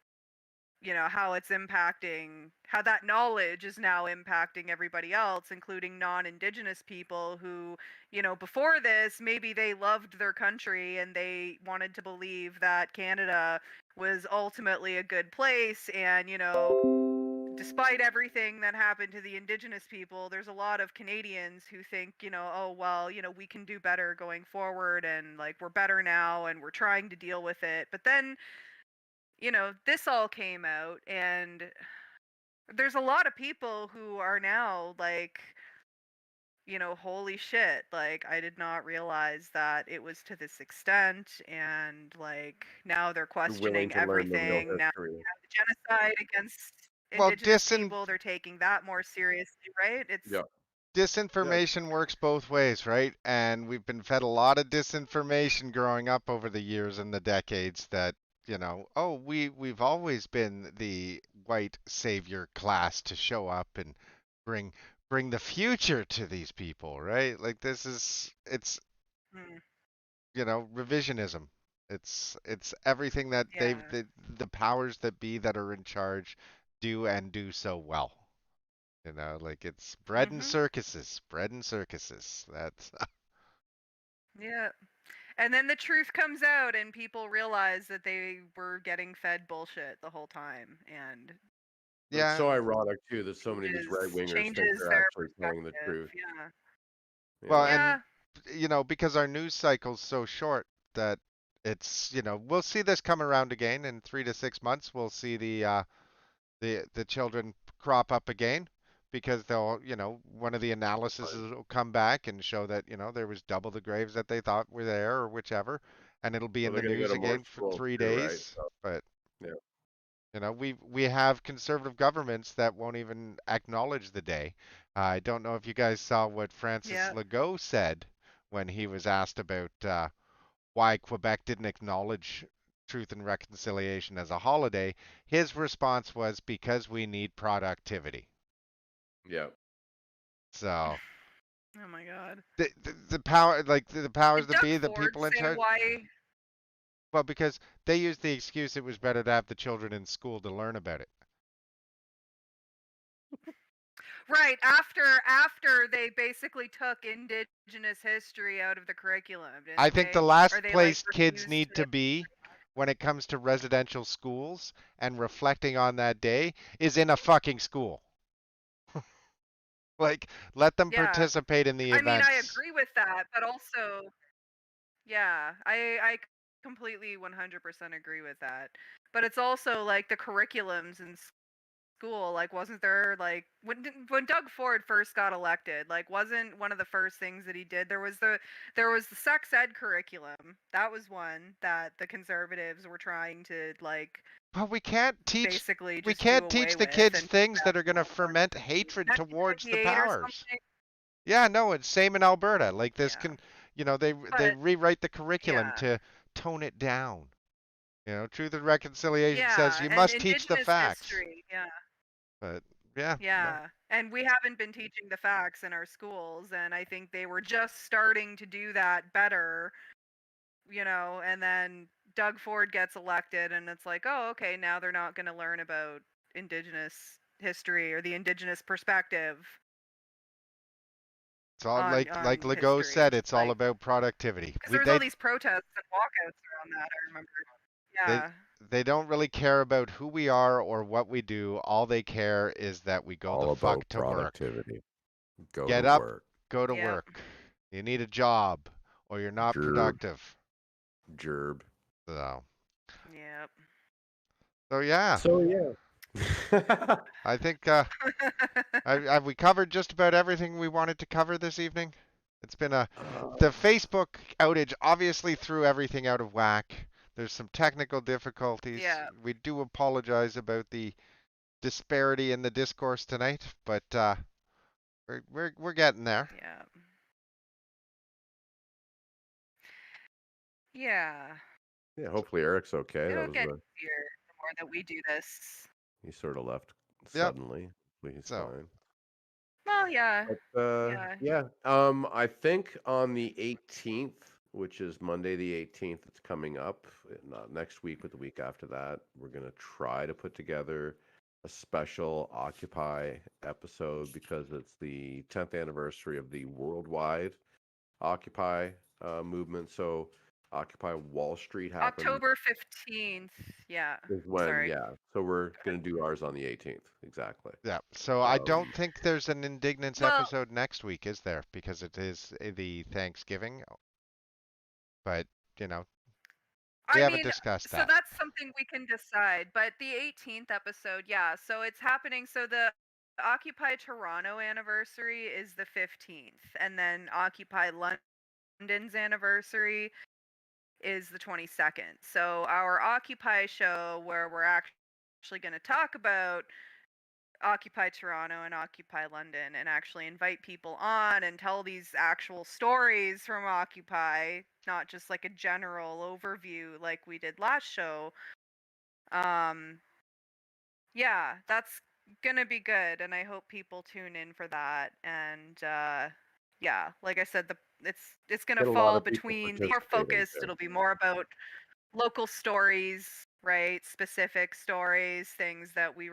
how it's impacting, how that knowledge is now impacting everybody else, including non-indigenous people who, before this, maybe they loved their country and they wanted to believe that Canada was ultimately a good place, and despite everything that happened to the Indigenous people, there's a lot of Canadians who think, oh, well, we can do better going forward, and like we're better now and we're trying to deal with it. But then, this all came out, and there's a lot of people who are now like, holy shit, like I did not realize that it was to this extent, and like now they're Willing questioning to learn the real everything. Now history. the genocide against Well, Indigenous people, they're taking that more seriously, right? It's Yeah. disinformation works both ways, right? And we've been fed a lot of disinformation growing up over the years and the decades that, oh, we've always been the white savior class to show up and bring the future to these people, right? Like it's mm, revisionism. It's everything that yeah. the powers that be that are in charge do and do so well. Like it's bread and circuses, bread and circuses. That's Yeah. And then the truth comes out and people realize that they were getting fed bullshit the whole time, and It's so yeah. ironic too that so many of these right wingers think changes they're their actually telling the perspective. truth. Yeah. Well, Yeah. and because our news cycle's so short that it's we'll see this come around again in 3 to 6 months. We'll see the children crop up again because they'll one of the analyses will come back and show that there was double the graves that they thought were there or whichever, and it'll be Well, in the they're gonna go news to more again for schools 3 too, right? days. So, But yeah. we have conservative governments that won't even acknowledge the day. I don't know if you guys saw what Francis Yeah. Legault said when he was asked about why Quebec didn't acknowledge Truth and Reconciliation as a holiday. His response was because we need productivity. Yeah. So Oh my god. the power, like the powers Did that Doug be, the Ford people in say charge. why? Well, because they used the excuse it was better to have the children in school to learn about it. Right, after they basically took Indigenous history out of the curriculum, didn't I think they? the last Or they place like kids refused need to be when it comes to residential schools and reflecting on that day is in a fucking school. Like, let them Yeah. participate in the I mean, events. I agree with that, but also, yeah, I completely 100% agree with that. But it's also like the curriculums in school, like wasn't there like when Doug Ford first got elected, like wasn't one of the first things that he did, there was the sex ed curriculum. That was one that the conservatives were trying to like But we can't teach basically we just do can't away teach the with kids and things that are going to ferment hatred towards the 1998 or powers. something. Yeah, no, it's same in Alberta. Like this Yeah. they But rewrite the curriculum yeah. to tone it down. Truth and Reconciliation says Yeah, you and must teach the Indigenous facts. history, yeah. But yeah. Yeah, and we haven't been teaching the facts in our schools, and I think they were just starting to do that better, and then Doug Ford gets elected, and it's like, oh, okay, now they're not going to learn about Indigenous history or the Indigenous perspective. It's all on like Legault history. said, it's all Like, about productivity. because there was all these protests and walkouts around that, I remember. Yeah. They don't really care about who we are or what we do. All they care is that we go All the fuck about to work. productivity. Go Get to up, work. go to Yep. work. You need a job or you're not productive. Gerb. So Yep. yeah. So yeah. I think have we covered just about everything we wanted to cover this evening? It's been the Facebook outage obviously threw everything out of whack. There's some technical difficulties. Yeah. We do apologize about the disparity in the discourse tonight, but we're getting there. Yeah. Yeah. Yeah, hopefully Eric's okay. It'll That was get easier the more that we do this. he sort of left Yep. suddenly. But he's So. fine. Well, yeah. But, yeah. I think on the 18th, which is Monday the 18th, it's coming up. Not next week, but the week after that, we're gonna try to put together a special Occupy episode because it's the 10th anniversary of the worldwide Occupy movement. So Occupy Wall Street happened. October 15th. Yeah. Is when, Sorry. yeah. So we're gonna do ours on the 18th, exactly. Yeah. So I don't think there's an Indignants Well- episode next week, is there? Because it is the Thanksgiving. But we haven't discussed so that. that's something we can decide. But the 18th episode, yeah. So it's happening. So the Occupy Toronto anniversary is the 15th, and then Occupy London's anniversary is the 22nd. So our Occupy show, where we're actually going to talk about Occupy Toronto and Occupy London and actually invite people on and tell these actual stories from Occupy, not just like a general overview like we did last show. Yeah, that's gonna be good, and I hope people tune in for that. And yeah, like I said, it's gonna Get a lot fall of people between more participating focused. too. It'll be more about local stories, right? Specific stories, things that we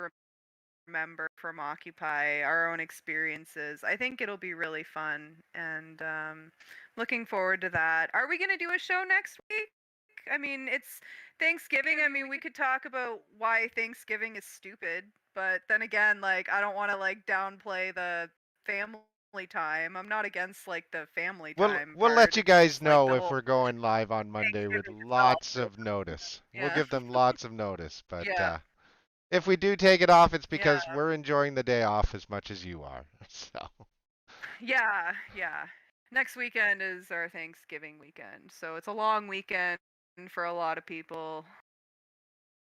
remember from Occupy, our own experiences. I think it'll be really fun, and looking forward to that. Are we gonna do a show next week? I mean, it's Thanksgiving. I mean, we could talk about why Thanksgiving is stupid, but then again, like, I don't want to like downplay the family time. I'm not against like the family time. We'll let part. you It's guys just, like, know the if whole we're going live on Monday with Thanksgiving lots itself. of notice. We'll Yeah. give them lots of notice. But Yeah. if we do take it off, it's because Yeah. we're enjoying the day off as much as you are. So Yeah, yeah. Next weekend is our Thanksgiving weekend, so it's a long weekend for a lot of people.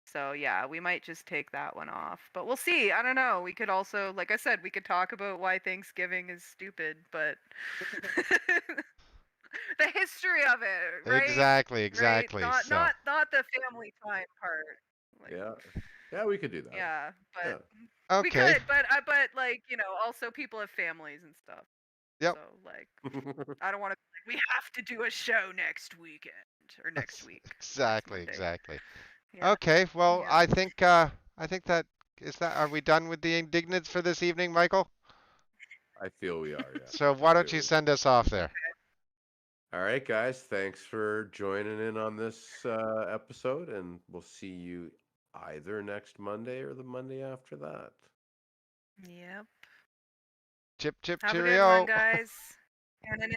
So yeah, we might just take that one off. But we'll see. I don't know. We could also, like I said, we could talk about why Thanksgiving is stupid, but the history of it, right? exactly. Right? So Not the family time part. Like, Yeah, we could do that. yeah, but we okay. could, but like, also people have families and stuff. Yep. So like, I don't want to. We have to do a show next weekend or next week. Exactly. Yeah. Okay. Well, Yeah. I think that is that. Are we done with the Indignants for this evening, Michael? I feel we are, yeah. So why don't you send us off there? All right, guys. Thanks for joining in on this episode, and we'll see you either next Monday or the Monday after that. Yep. Chip, Have cheerio. a good one, guys. And an